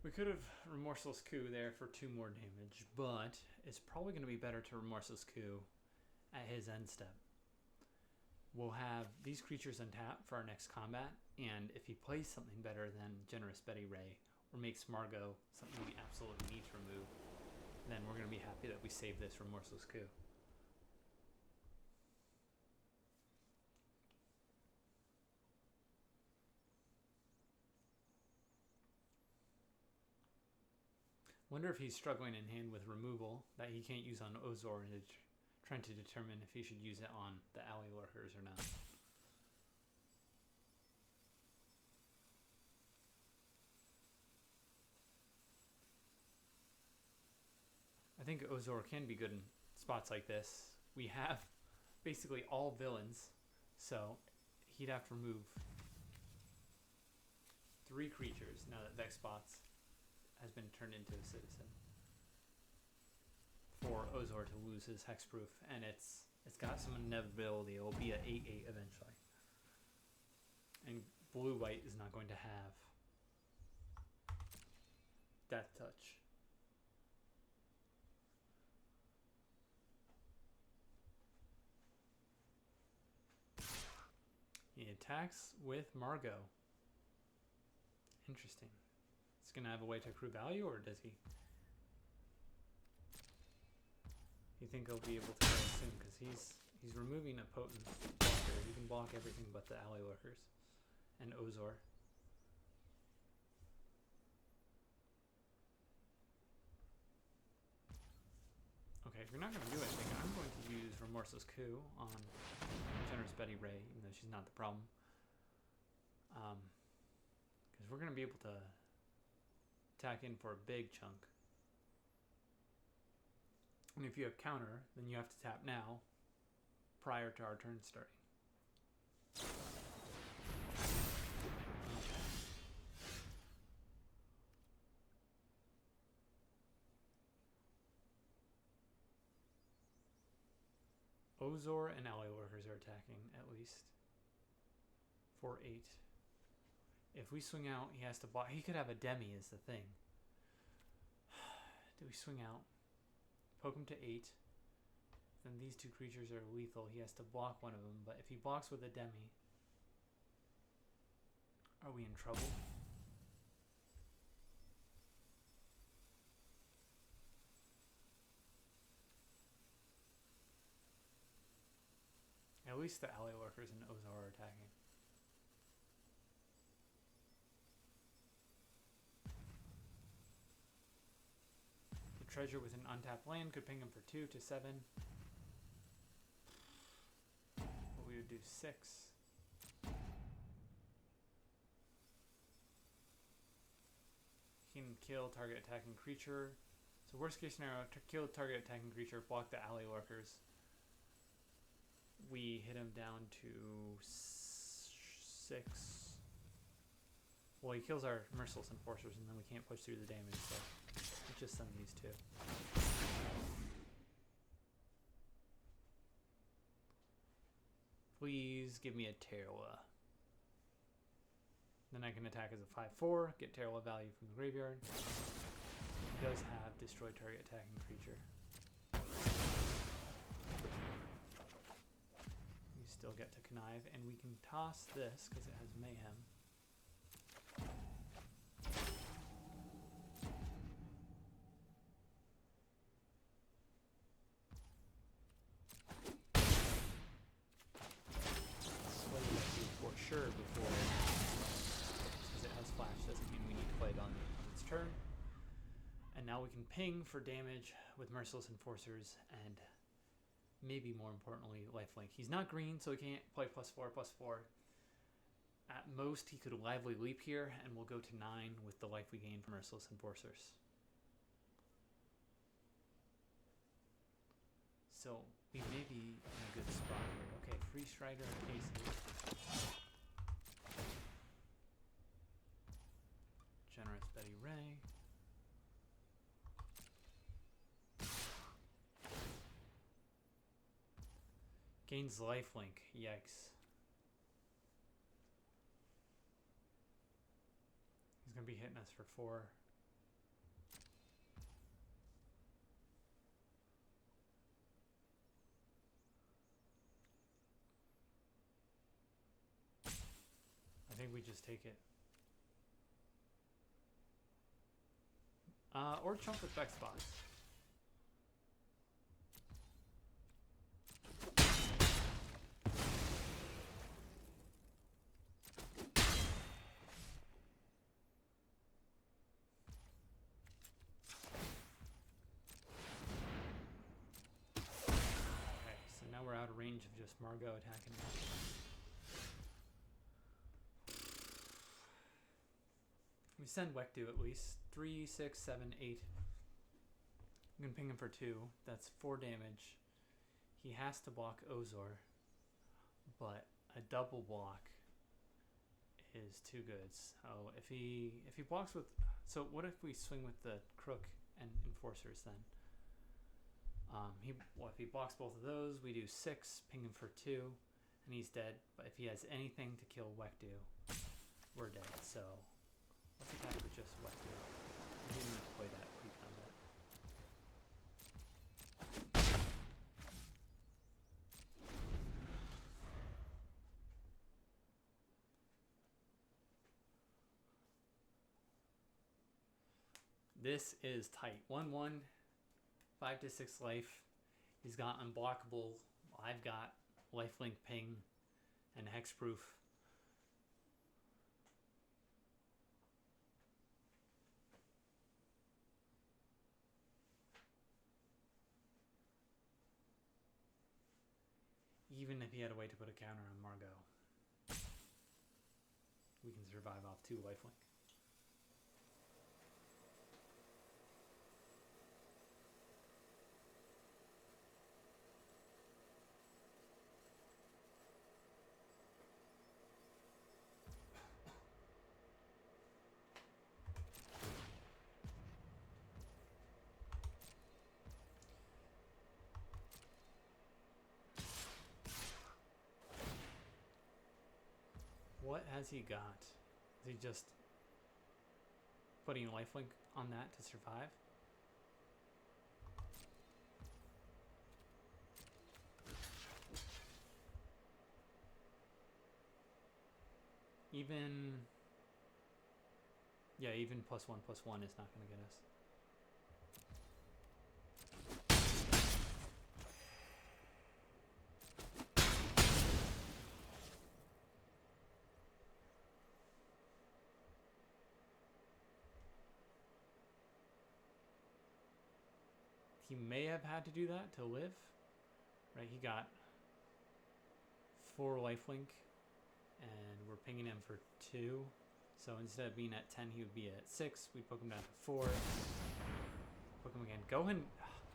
Speaker 1: We could have Remorseless Coup there for 2 more damage, but it's probably going to be better to Remorseless Coup at his end step. We'll have these creatures untapped for our next combat, and if he plays something better than Generous Betty Ray, or makes Margot something we absolutely need to remove, then we're going to be happy that we saved this Remorseless Coup. Wonder if he's struggling in hand with removal that he can't use on Ozor, and trying to determine if he should use it on the alley lurkers or not. I think Ozor can be good in spots like this. We have basically all villains, so he'd have to remove 3 creatures now that Vexbots has been turned into a citizen. For Ozor to lose his hexproof, and it's got some inevitability. It will be an 8/8 eventually. And blue-white is not going to have Death Touch. He attacks with Margot. Interesting. He's going to have a way to accrue value, or does he? You think he'll be able to go soon, because he's removing a potent blocker. You can block everything but the ally lurkers and Ozor. Okay, if you're not going to do anything, I'm going to use Remorseless Coup on Generous Betty Ray, even though she's not the problem. Because we're going to be able to attack in for a big chunk. And if you have counter, then you have to tap now, prior to our turn starting. Ozor and ally workers are attacking, at least. For 8. If we swing out, he has to block. He could have a demi is the thing. Do we swing out? Poke him to 8. Then these 2 creatures are lethal. He has to block one of them. But if he blocks with a demi, are we in trouble? At least the ally lurkers and Ozor are attacking. The treasure with an untapped land could ping him for 2 to 7. But we would do 6. He can kill target attacking creature. So worst case scenario, kill target attacking creature, block the ally lurkers. We hit him down to 6. Well, he kills our Merciless Enforcers, and then we can't push through the damage, so let's just send these 2. Please give me a Terrla. Then I can attack as a 5/4, get Terrla value from the graveyard. He does have destroy target attacking creature. Still get to connive, and we can toss this because it has mayhem. For sure before, because it has flash doesn't mean we need to play it on its turn. And now we can ping for damage with Merciless Enforcers and maybe more importantly, lifelink. He's not green, so he can't play +4/+4. At most, he could lively leap here, and we'll go to 9 with the life we gain from Merciless Enforcers. So we may be in a good spot here. Okay, Free Strider and Aces. Generous Betty Ray. Gains lifelink. Yikes. He's going to be hitting us for 4. I think we just take it. Or chump with Vexbots. We're out of range of just Margot attacking. We send Wekdu at least. 3, 6, 7, 8. We can ping him for 2. That's 4 damage. He has to block Ozor, but a double block is too good. So if he blocks with, so what if we swing with the crook and enforcers then? If he blocks both of those, we do 6, ping him for 2, and he's dead. But if he has anything to kill Wekdu, we're dead. So let's attack with just Wekdu. We didn't need to play that pre-combat. This is tight. 1/1, 5 to 6 life. He's got unblockable. I've got lifelink ping and hexproof. Even if he had a way to put a counter on Margot, we can survive off 2 lifelink. What has he got? Is he just putting lifelink on that to survive? Even +1/+1 is not going to get us. He may have had to do that to live, right? He got 4 lifelink, and we're pinging him for 2. So instead of being at 10, he would be at 6. We poke him down to 4. Poke him again. Go in.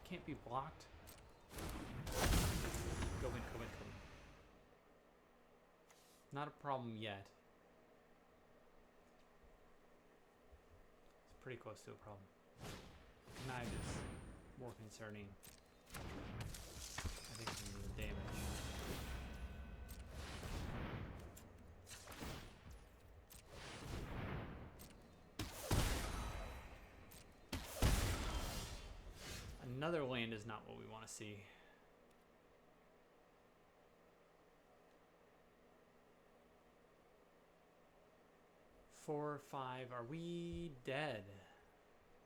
Speaker 1: Can't be blocked. Go in. Not a problem yet. It's pretty close to a problem. Knife is more concerning, I think, than the damage. Another land is not what we want to see. Four, 5. Are we dead?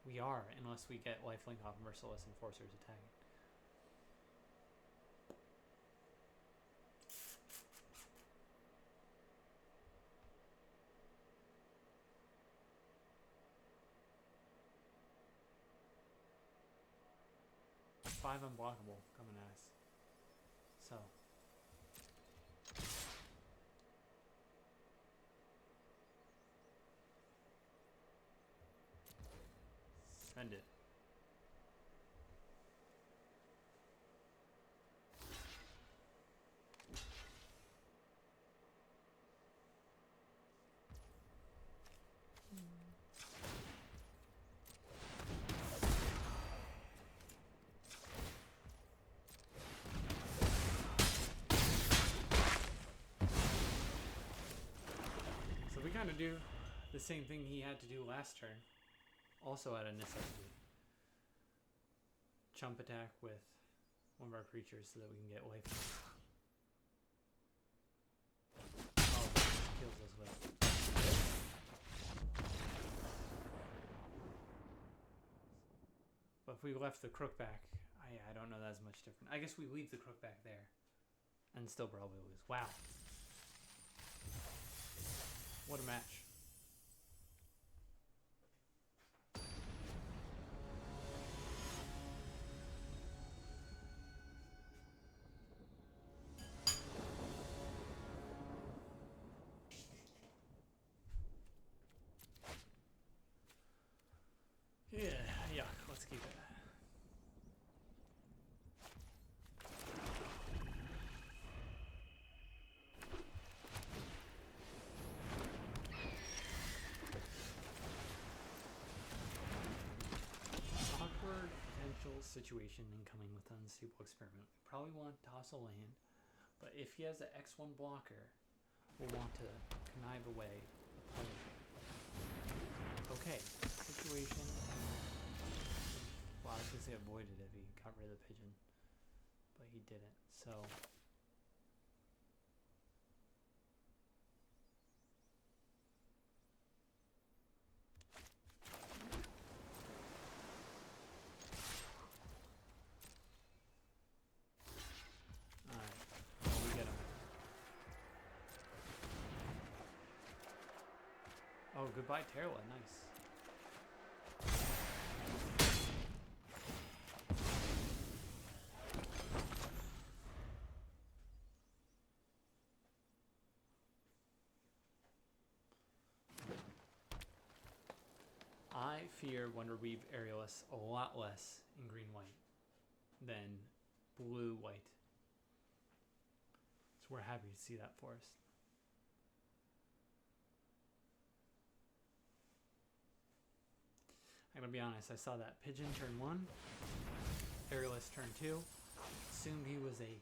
Speaker 1: We are, unless we get lifelink off Merciless Enforcers attacking. Five unblockable coming at us. So. Send it. So we kind of do the same thing he had to do last turn. Also at a necessity. Chump attack with one of our creatures so that we can get life. Oh, kills us with. But if we left the crook back, I don't know that's much different. I guess we leave the crook back there and still probably lose. Wow. What a match. Yeah, let's keep it. situation incoming with Unstable Experiment. We probably want to toss a land, but if he has an X1 blocker, we'll want to connive away a play. Okay, situation. Well, I was going to say avoided if he got rid of the pigeon, but he didn't, so... Oh, goodbye, Terla. Nice. I fear Wonderweave Aerialist a lot less in green-white than blue-white. So we're happy to see that for us. I'm gonna be honest, I saw that pigeon turn 1, Aerialist turn 2, assumed he was a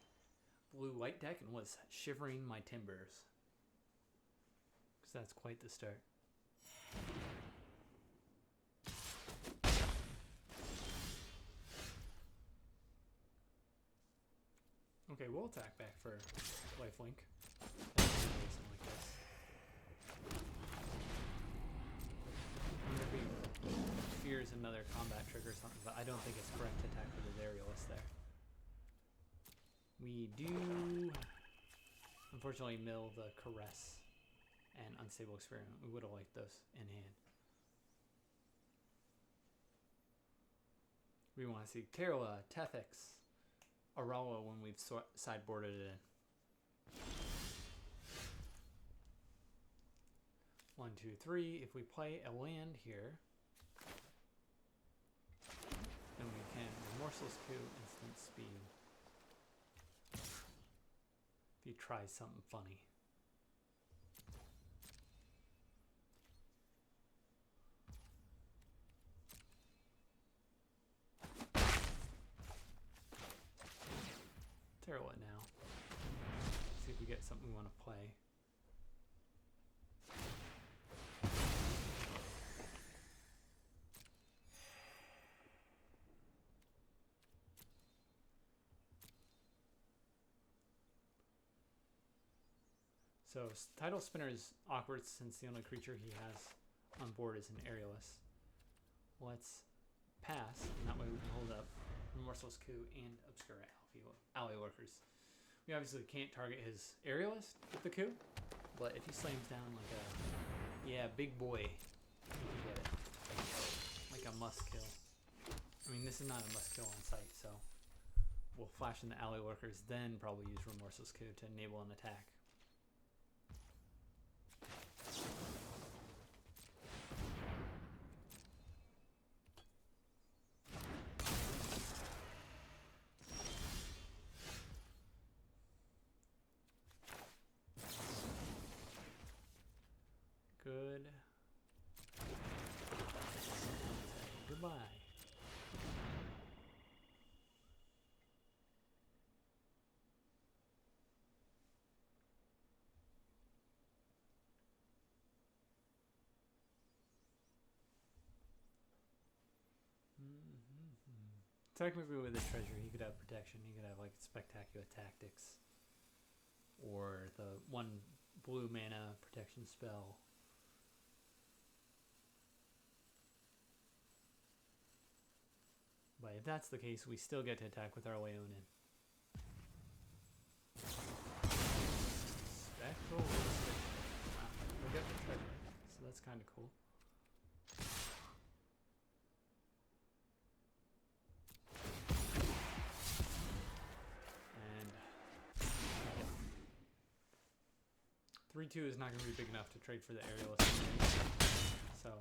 Speaker 1: blue-white deck and was shivering my timbers. Because that's quite the start. Okay, we'll attack back for lifelink. Something like this. Fears another combat trigger or something, but I don't think it's correct to attack with his Aerialist there. We do, unfortunately, mill the Caress and Unstable Experiment. We would have liked those in hand. We want to see Terla, Tethix, Arala when we've sideboarded it in. 1, 2, 3. If we play a land here, then we can Remorseless Coup, instant speed. If you try something funny. Terla it now. See if we get something we want to play. So Tidal Spinner is awkward since the only creature he has on board is an Aerialist. Let's pass, and that way we can hold up Remorseless Coup and Obscure Alley Workers. We obviously can't target his Aerialist with the Coup, but if he slams down like a, yeah, big boy, you can get it. Like a must kill. I mean, this is not a must kill on sight, so we'll flash in the Alley Workers, then probably use Remorseless Coup to enable an attack. Good. Goodbye. Technically with the treasure, he could have protection. He could have like Spectacular Tactics. Or the 1 blue mana protection spell. But if that's the case, we still get to attack with our Leonin. Spectral. Wow, we got the treasure, so that's kind of cool. And 3/2 is not going to be big enough to trade for the Aerialist. So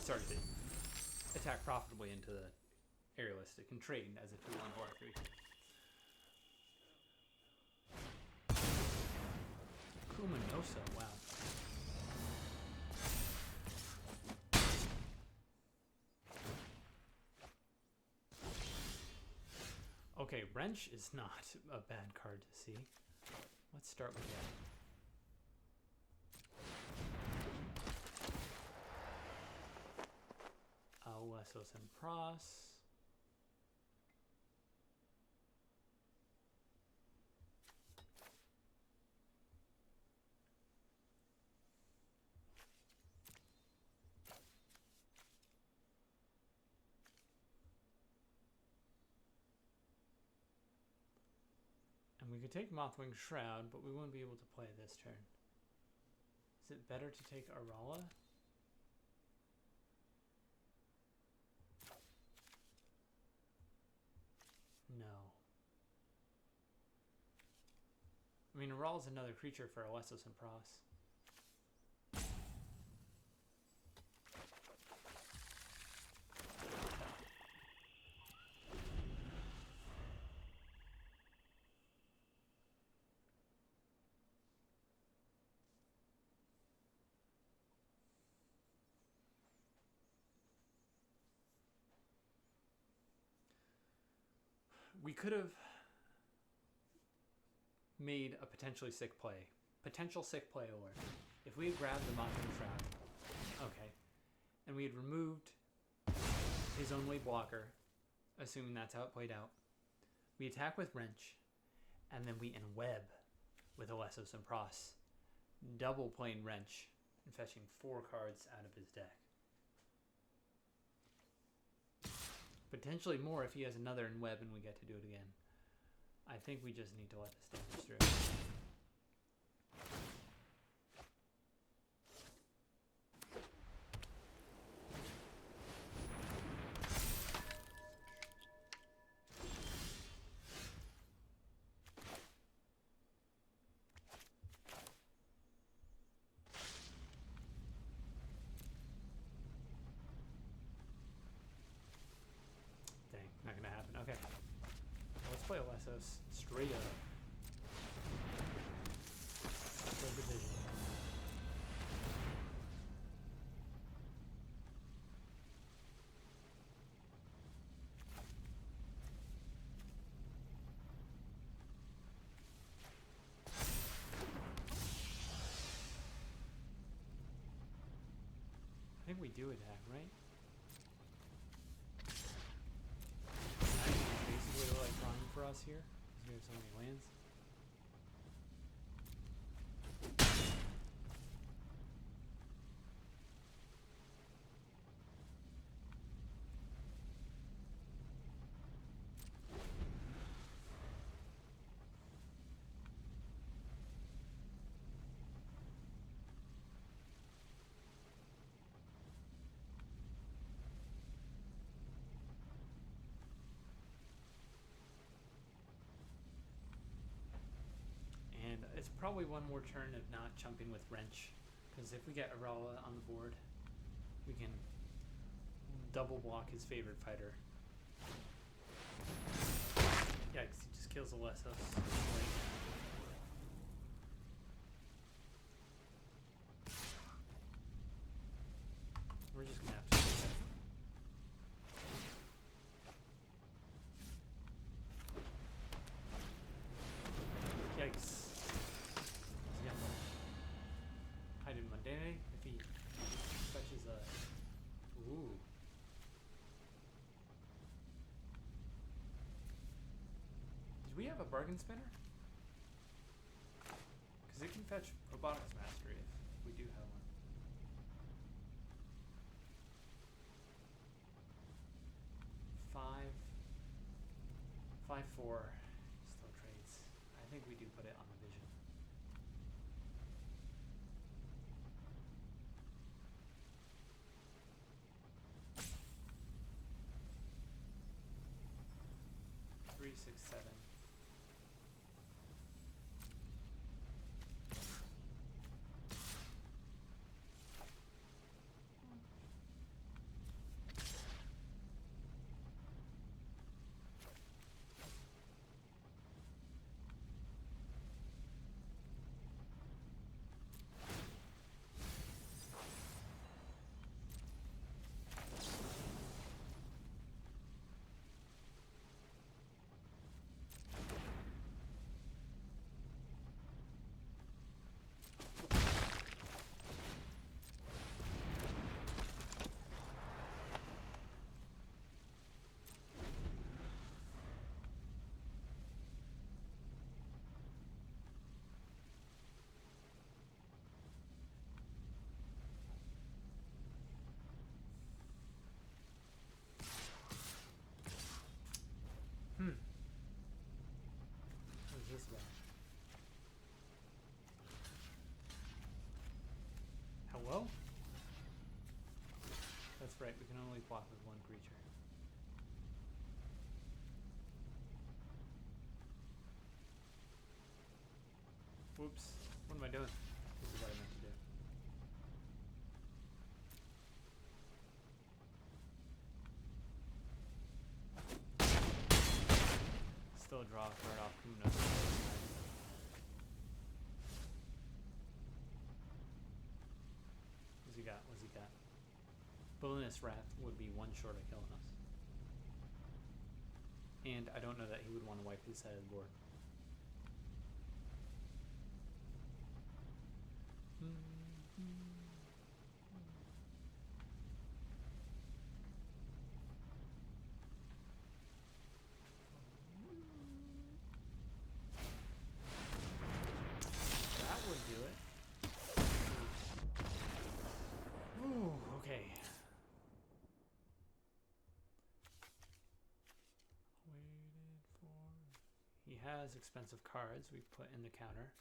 Speaker 1: sorry, to attack profitably into the Aerialist. It can trade as a 2/1 horror creature. Kumanosa, wow. Okay, wrench is not a bad card to see. Let's start with that. Lessos and Pros. And we could take Mothwing Shroud, but we won't be able to play this turn. Is it better to take Arala? No. I mean, Arala is another creature for Lessos and Pros. We could have made a potentially sick play. Potential sick play alert. If we had grabbed the Mothwing Shroud, okay, and we had removed his only blocker, assuming that's how it played out, we attack with Wrench, and then we enweb with Lessos and Pros, double playing Wrench, and fetching 4 cards out of his deck. Potentially more if he has another enweb and we get to do it again. I think we just need to let this damage through. Not gonna happen. Okay. Let's play Lessos straight up. For division. I think we do attack, right? Basically like trying for us here, because we have so many lands. And it's probably one more turn of not chumping with Wrench, because if we get Arala on the board, we can double block his favorite fighter. Yikes, he just kills the Lessos. We're just gonna have to do that. Yikes. If he fetches a... Ooh. Did we have a bargain spinner? Because it can fetch Robotics Mastery if we do have one. Five, 4 still trades. I think we do put it on the vision. Three, 6, 7. What is this about? Hello? That's right, we can only block with one creature. Whoops. What am I doing? This is what I meant to do. Still a draw right off. Who knows? What's he got? What's he got? Villainous Wrath would be one short of killing us. And I don't know that he would want to wipe his side of the board. That would do it. Ooh, okay. Waited for... He has expensive cards we put in the counter.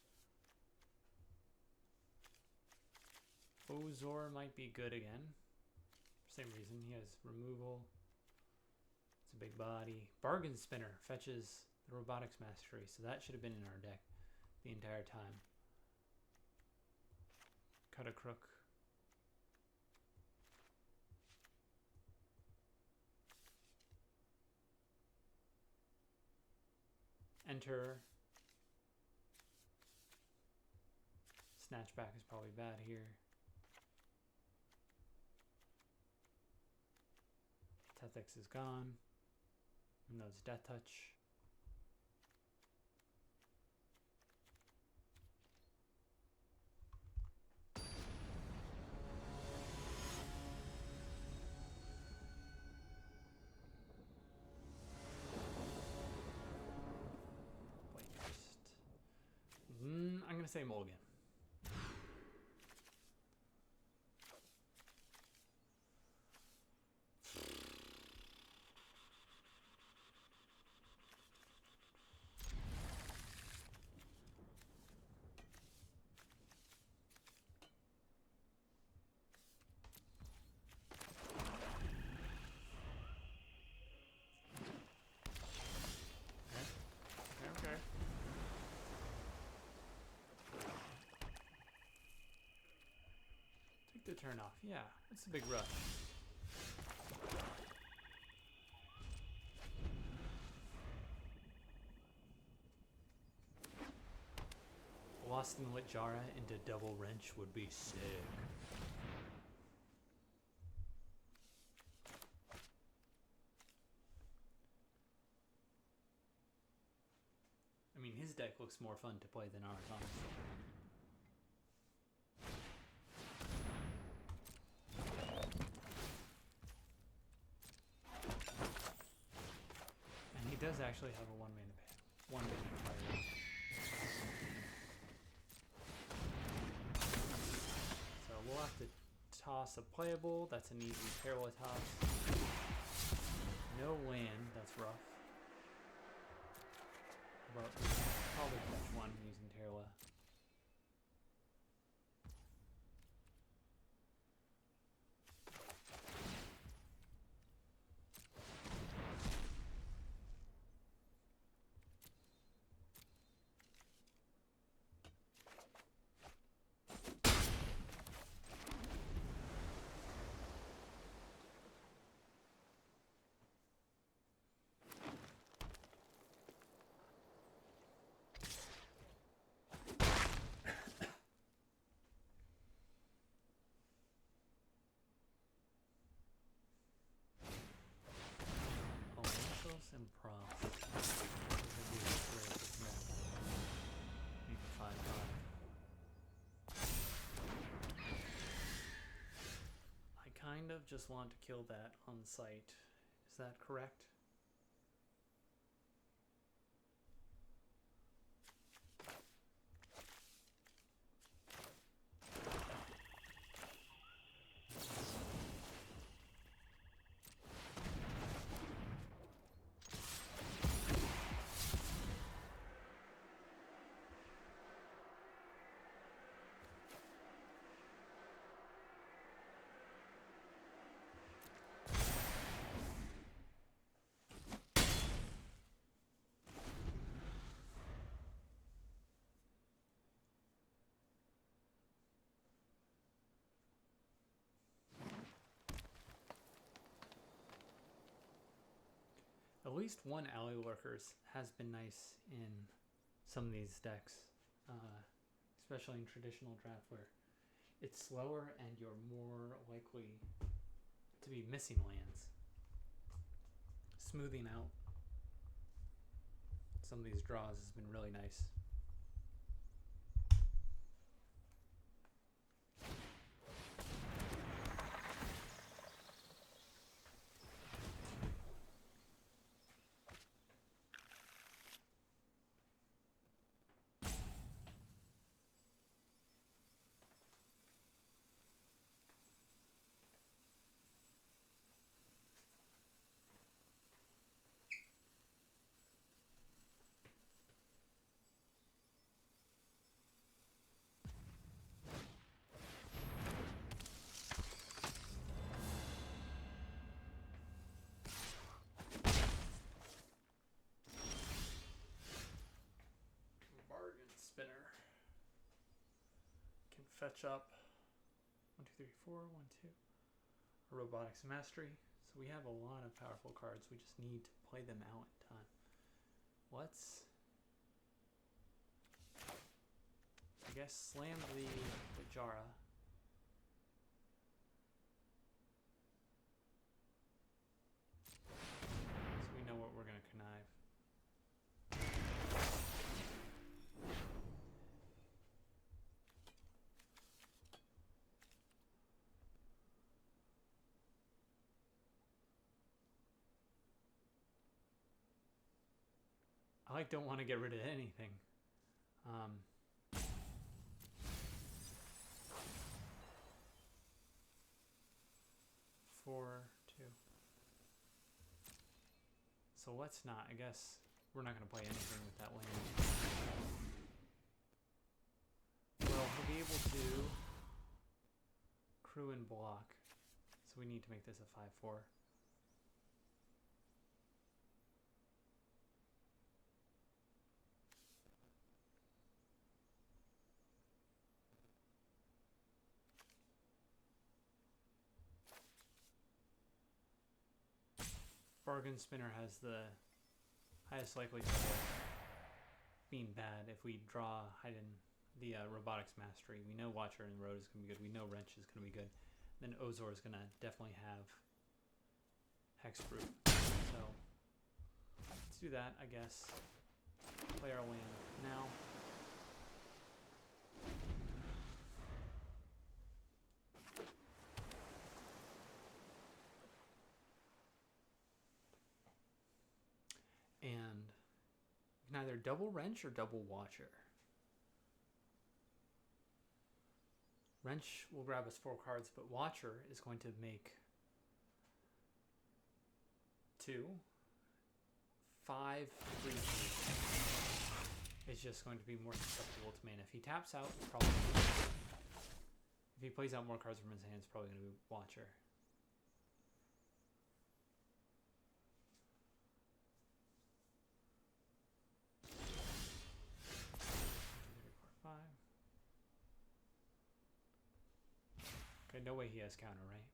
Speaker 1: Ozor might be good again. Same reason, he has removal. It's a big body. Bargain Spinner fetches the Robotics Mastery, so that should have been in our deck the entire time. Cut a crook. Enter. Snatchback is probably bad here. Tethix is gone. And that's Death Touch. I'm gonna say mulligan. Okay. Take the turn off. Yeah, it's a big rush. Lost in Littjara into Double Wrench would be sick. I mean, his deck looks more fun to play than ours, honestly. And he does actually have a one mana fire. So we'll have to toss a playable. That's an easy Terrla toss. No land, that's rough. But we can probably catch one using Terrla. And props. Maybe 5/5. I kind of just want to kill that on sight. Is that correct? At least one Alley Lurkers has been nice in some of these decks, especially in traditional draft where it's slower and you're more likely to be missing lands. Smoothing out some of these draws has been really nice. Spinner can fetch up 1, 2, 3, 4, 1, 2. A Robotics Mastery. So we have a lot of powerful cards. We just need to play them out in time. Let's, I guess, slam the Littjara. So we know what we're going to connive. I don't want to get rid of anything. 4, 2. So let's not. I guess we're not going to play anything with that land. Well, he'll be able to crew and block. So we need to make this a 5/4. Bargain Spinner has the highest likelihood of being bad if we draw hidden the Robotics Mastery. We know Watcher and Road is going to be good. We know Wrench is going to be good. Then Ozor is going to definitely have Hexproof. So let's do that, I guess. Play our land now. And you can either double Wrench or double Watcher. Wrench will grab us 4 cards, but Watcher is going to make 2, 5, 3, 2. It's just going to be more susceptible to mana. If he taps out, it's probably if he plays out more cards from his hand, it's probably going to be Watcher. Okay, no way he has counter, right?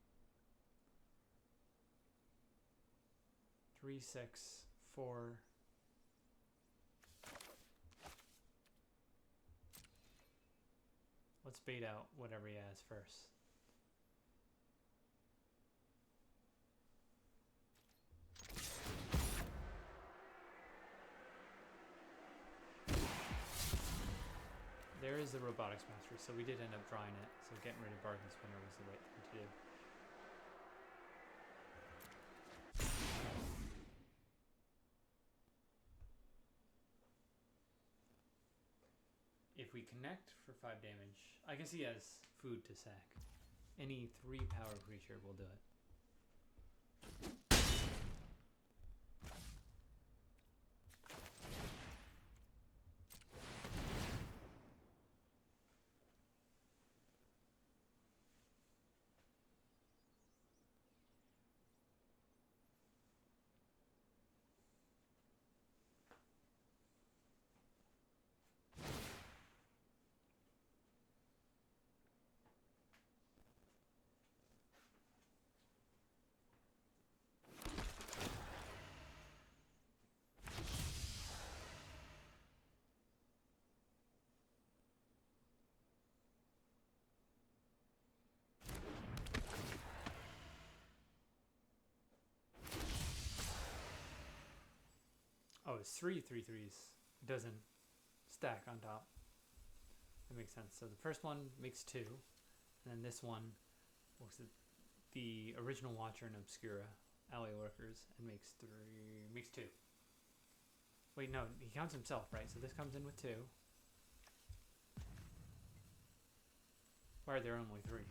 Speaker 1: 3, 6, 4. Let's bait out whatever he has first. There is the Robotics Mastery, so we did end up drawing it. So getting rid of Bargain Spinner was the right thing to do. If we connect for 5 damage, I guess he has food to sack. Any 3 power creature will do it. it's 3/3/3s. It doesn't stack on top. That makes sense. So the first one makes 2, and then this one looks at the original Watcher and Obscura Alley Lurkers and makes 2. Wait, no, he counts himself, right? So this comes in with 2. Why are there only 3?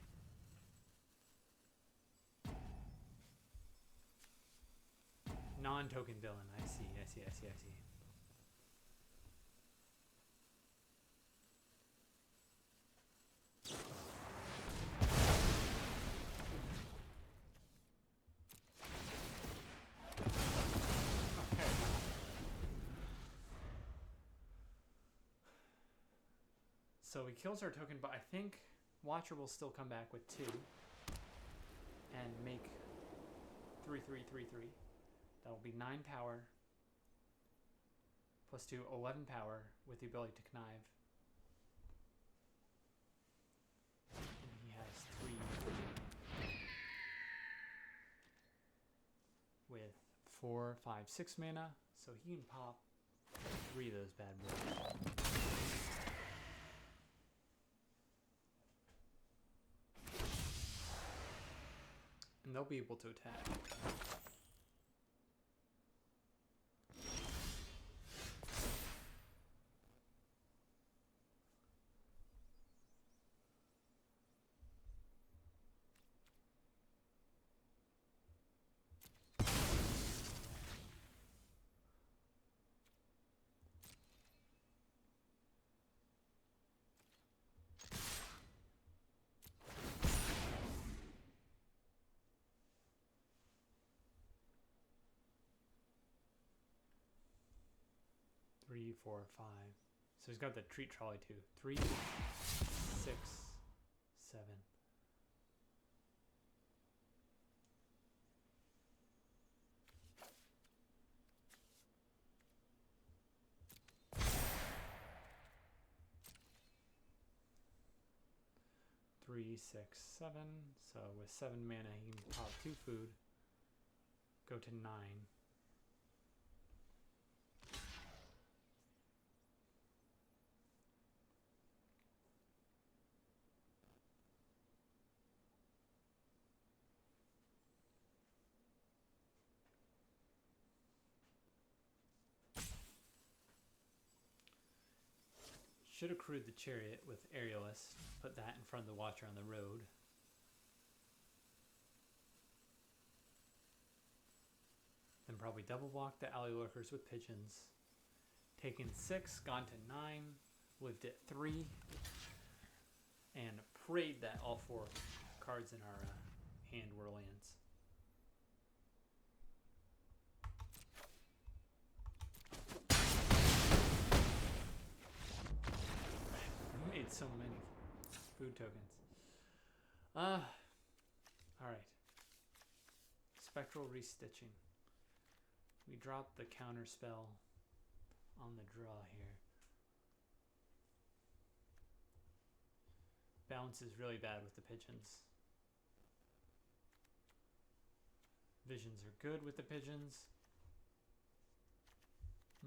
Speaker 1: Non-token villain. I see. Okay. So he kills our token, but I think Watcher will still come back with 2 and make 3/3/3/3. That will be 9 power plus 2, 11 power with the ability to connive. And he has 3 with 4, 5, 6 mana, so he can pop 3 of those bad boys. And they'll be able to attack. Three, 4, 5. So he's got the treat trolley too. 3, 6, 7. Three, 6, 7. So with 7 mana, he can pop 2 food. Go to 9. Should have crewed the chariot with Aerialist. Put that in front of the Watcher on the road. Then probably double block the Alley Lurkers with Pigeons. Taken 6, gone to 9, lived at 3, and prayed that all 4 cards in our hand were lands. We made so many food tokens. Alright. Spectral Restitching. We drop the counter spell on the draw here. Bounce is really bad with the Pigeons. Visions are good with the Pigeons.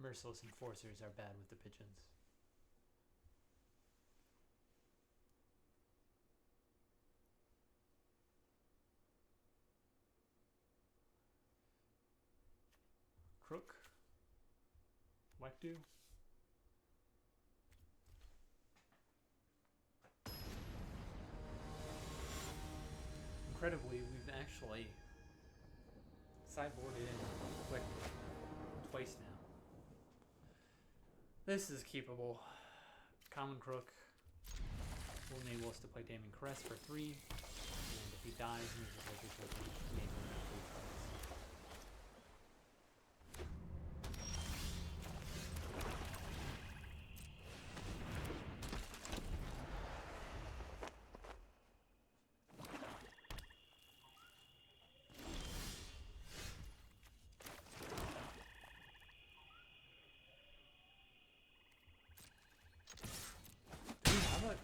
Speaker 1: Merciless Enforcers are bad with the Pigeons. Crook. Wekdu. Incredibly, we've actually sideboarded in Quick twice now. This is keepable. Common Crook will enable us to play Damon Caress for 3, and if he dies, he uses a treasure token, enabling him to 3 cards.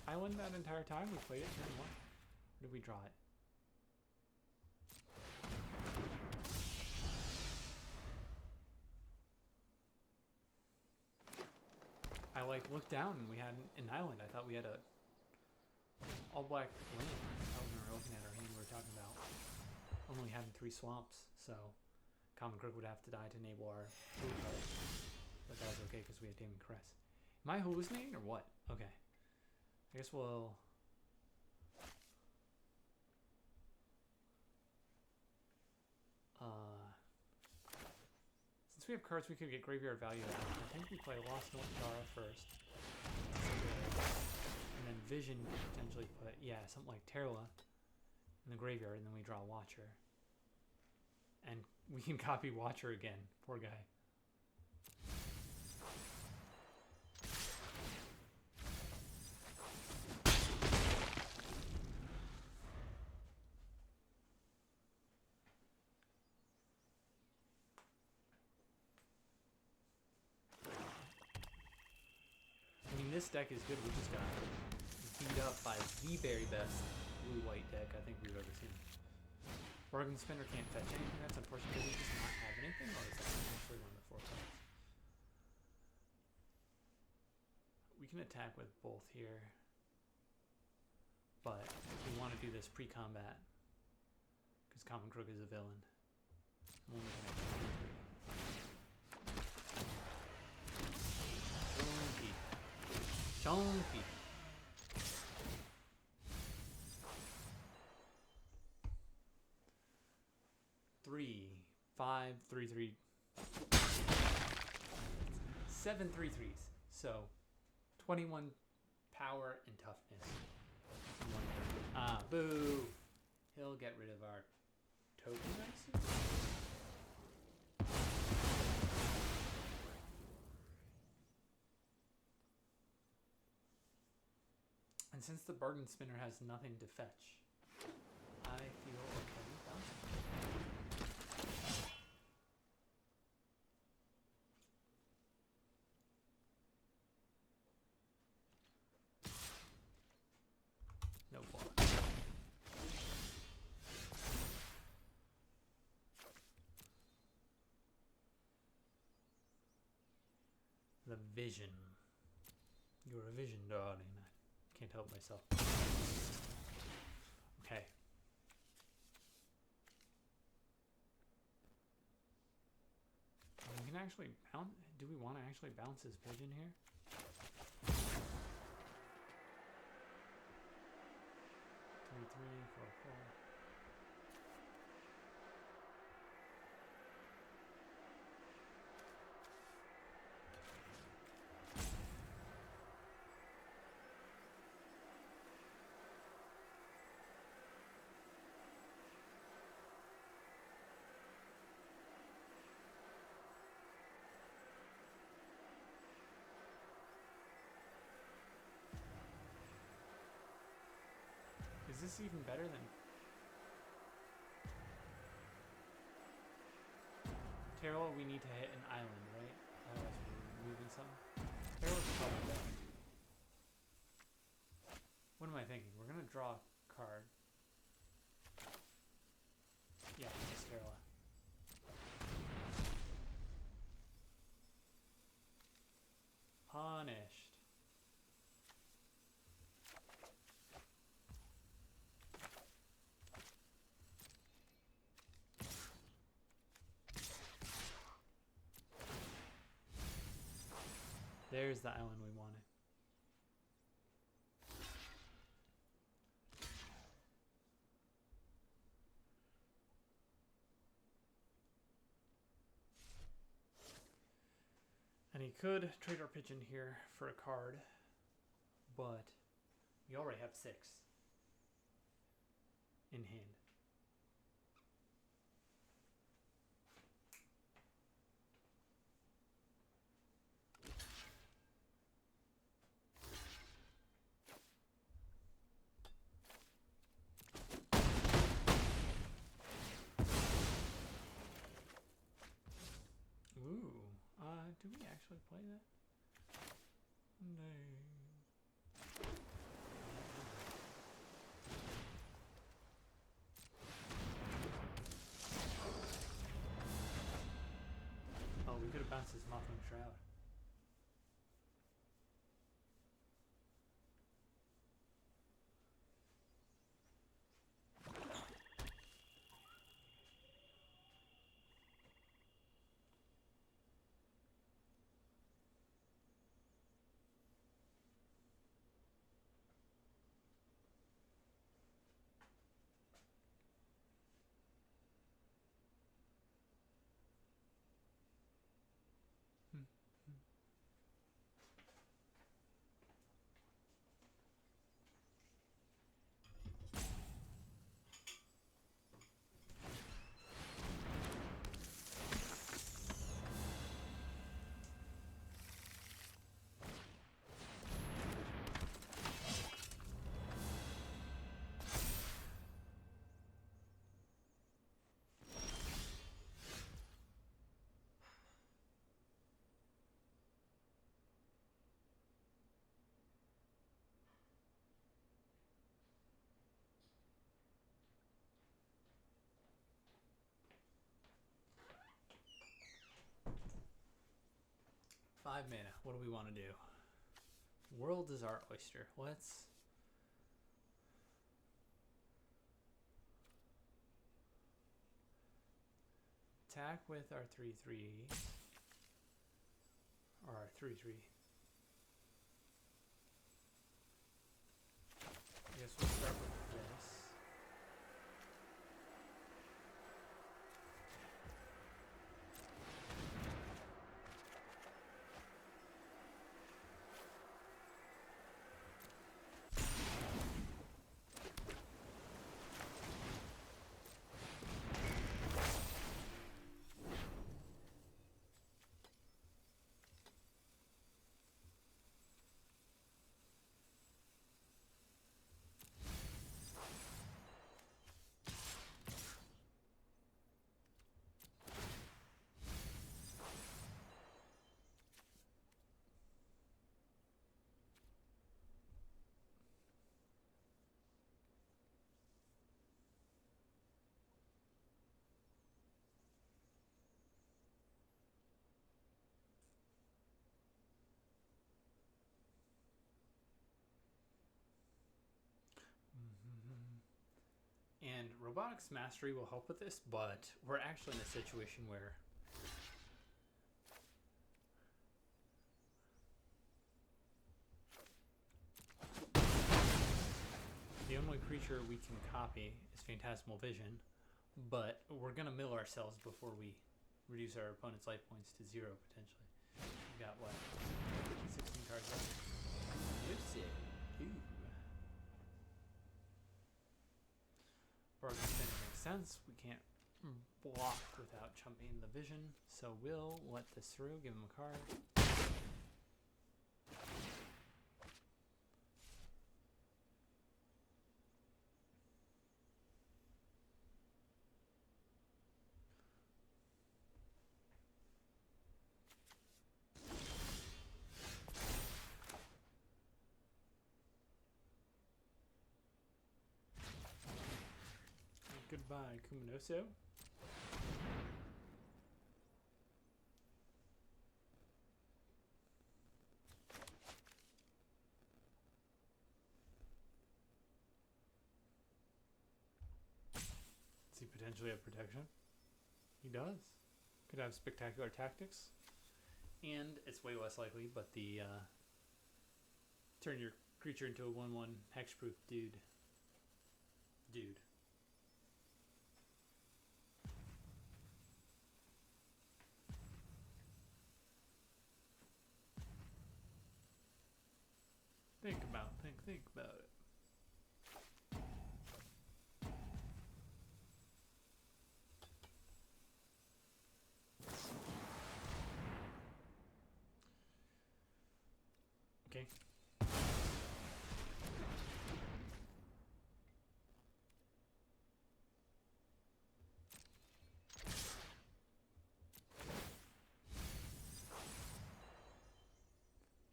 Speaker 1: Island that entire time we played it turn 1. Or did we draw it? like looked down and we had an island. I thought we had a all black land. When we were looking at our hand, we were talking about only having 3 swamps, so Common Crook would have to die to enable our blue card. But that was okay because we had Damon Crest. Am I hallucinating or what? Okay. I guess we'll... since we have cards we could get graveyard value out of, I think we play Lost Littjara first. And then Vision could potentially put, yeah, something like Terla in the graveyard, and then we draw Watcher. And we can copy Watcher again. Poor guy. I mean, this deck is good. We just got beat up by the very best blue-white deck I think we've ever seen. Bargain Spinner can't fetch anything. That's unfortunate. Does he just not have anything, or is that actually one of the 4 cards? We can attack with both here, but we want to do this pre-combat because Common Crook is a villain. I'm only gonna Chonky. 3, 5, 3, 3, 7 3/3s. So 21 power and toughness. Ah, boo! He'll get rid of our token, I assume. And since the Bargain Spinner has nothing to fetch, I feel okay with that. No block. The Vision. You're a vision, darling. I can't help myself. Okay. We can actually bounce. Do we want to actually bounce his pigeon here? 3, 3, 4, 4. Is this even better than Terrell? We need to hit an island, right? Otherwise we're moving something. Terrell's probably better. What am I thinking? We're gonna draw a card. Yeah, it's Terrell. Punished. There's the island we wanted. And he could trade our pigeon here for a card, but we already have 6 in hand. Do we actually play that? No. Oh, we could have bounced his Mothling Shroud. 5 mana. What do we want to do? World is our oyster. Let's... attack with our 3/3. Or our 3/3. I guess we'll start with this. And Robotics Mastery will help with this, but we're actually in a situation where the only creature we can copy is Phantasmal Vision, but we're going to mill ourselves before we reduce our opponent's life points to 0, potentially. We got, what, 16 cards left? Oops, yeah. Ooh. Bargain spinning makes sense. We can't block without chumping the vision, so we'll let this through, give him a card. Goodbye, Kuminoso. Does he potentially have protection? He does. Could have Spectacular Tactics. And it's way less likely, but the turn your creature into a 1/1 hexproof dude. Think about it. Okay.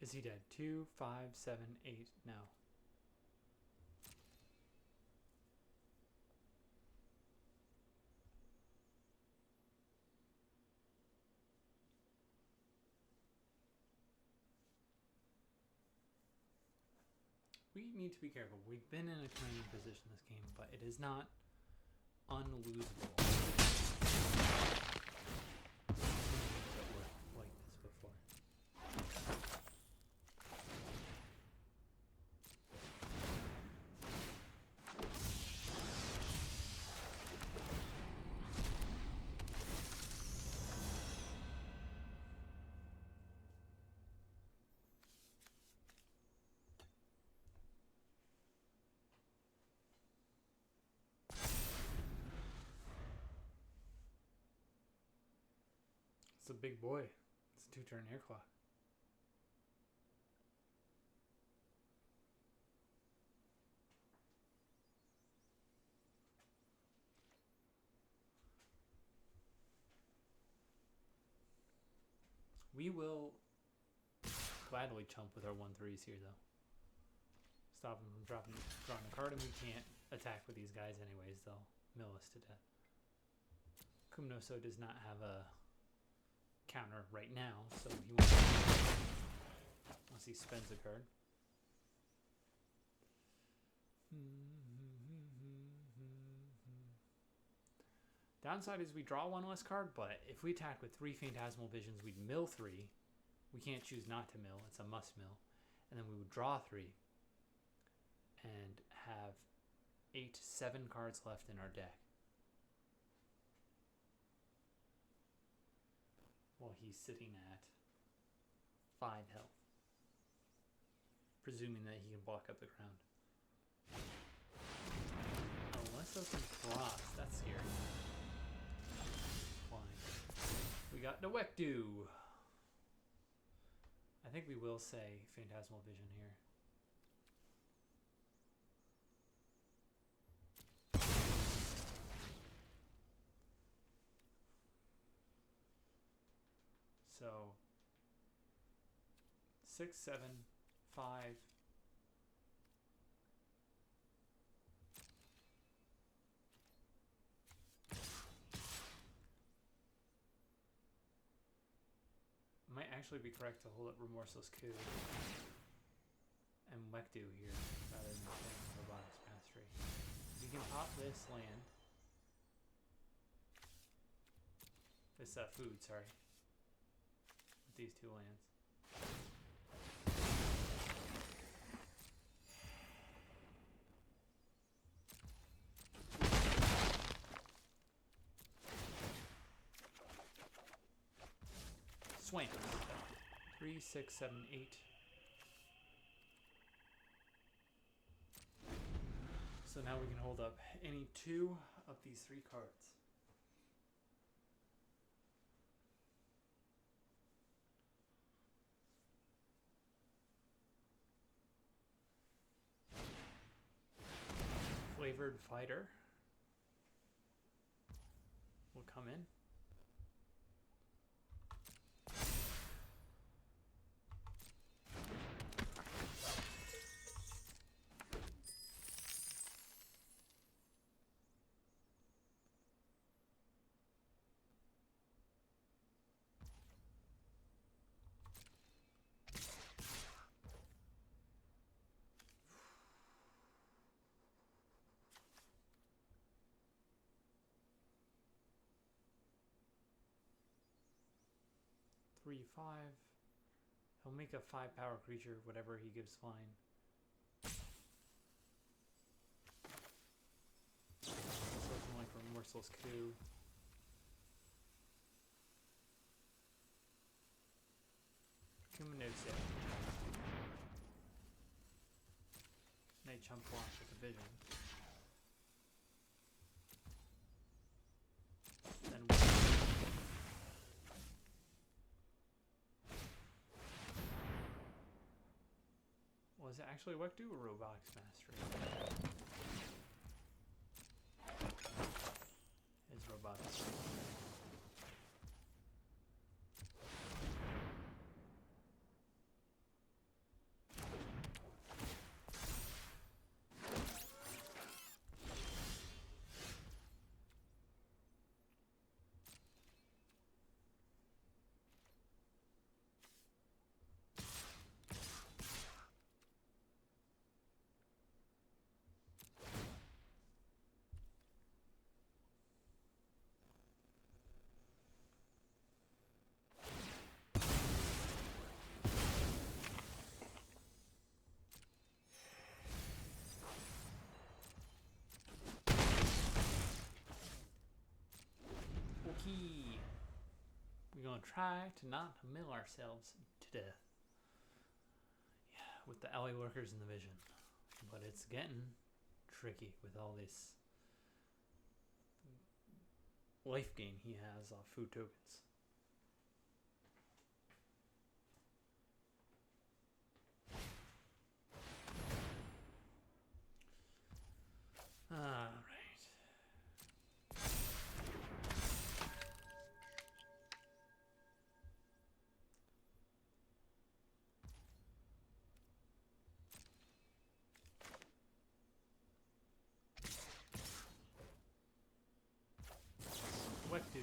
Speaker 1: Is he dead? 2, 5, 7, 8. No. We need to be careful. We've been in a training position this game, but it is not unlosable. Like this before. It's a big boy. It's a 2-turn air clock. We will gladly chump with our 1/3s here, though. Stop them from drawing a card, and we can't attack with these guys anyways. They'll mill us to death. Kuminoso does not have a counter right now, so he won't. spends a card. Downside is we draw one less card, but if we attack with 3 Phantasmal Visions, we'd mill 3. We can't choose not to mill. It's a must mill. And then we would draw 3 and have 7 cards left in our deck. While he's sitting at 5 health. Presuming that he can block up the ground. Unless those can cross. That's scary. Fine. We got Nowekdu. I think we will say Phantasmal Vision here. So 6, 7, 5. Might actually be correct to hold up Remorseless Coup and Wekdu here rather than Robotics Mastery. We can pop this land. This food, sorry. With these 2 lands. Swain. 3, 6, 7, 8. So now we can hold up any 2 of these 3 cards. Flavored Fighter will come in. Three, 5. He'll make a 5-power creature, whatever he gives flying. So something like Remorseless Coup. Kumanose. They chump block with a vision. Then was it actually Wekdu or Robotics Mastery? It's Robotics Mastery. We're going to try to not mill ourselves to death. Yeah, with the alley workers and the vision. But it's getting tricky with all this life gain he has off food tokens. Alright. Wekdu.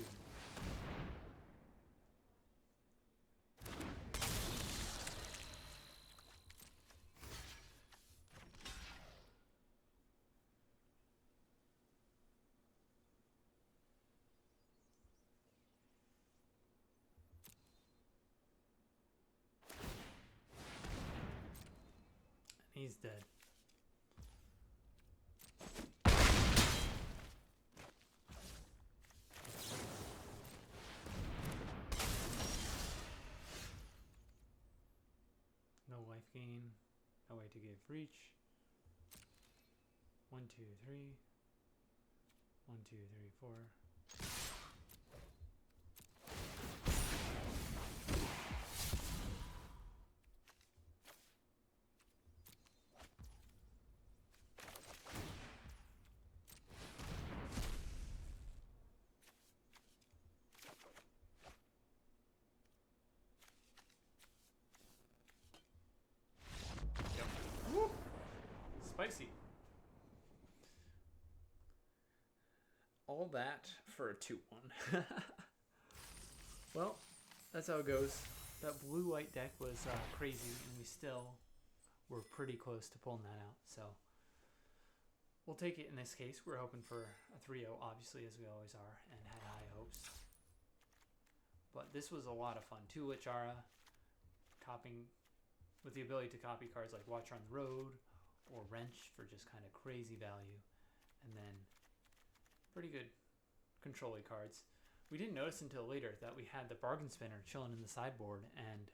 Speaker 1: He's dead. No life gain. No way to give reach. 1, 2, 3. 1, 2, 3, 4. Yep. Woo! Spicy. All that for a 2-1. Well, that's how it goes. That blue-white deck was crazy, and we still were pretty close to pulling that out. So we'll take it in this case. We're hoping for a 3-0, obviously, as we always are, and had high hopes. But this was a lot of fun. 2 Littjara, copying with the ability to copy cards like Watcher on the Road or Wrench for just kind of crazy value. And then pretty good control-y cards. We didn't notice until later that we had the Bargain Spinner chilling in the sideboard and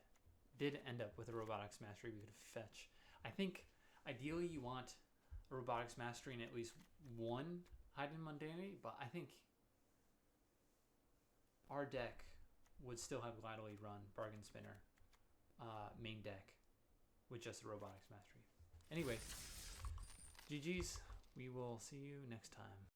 Speaker 1: did end up with a Robotics Mastery we could fetch. I think ideally you want a Robotics Mastery in at least one Hidden Mundanity, but I think our deck would still have gladly run Bargain Spinner main deck with just a Robotics Mastery. Anyway, GG's. We will see you next time.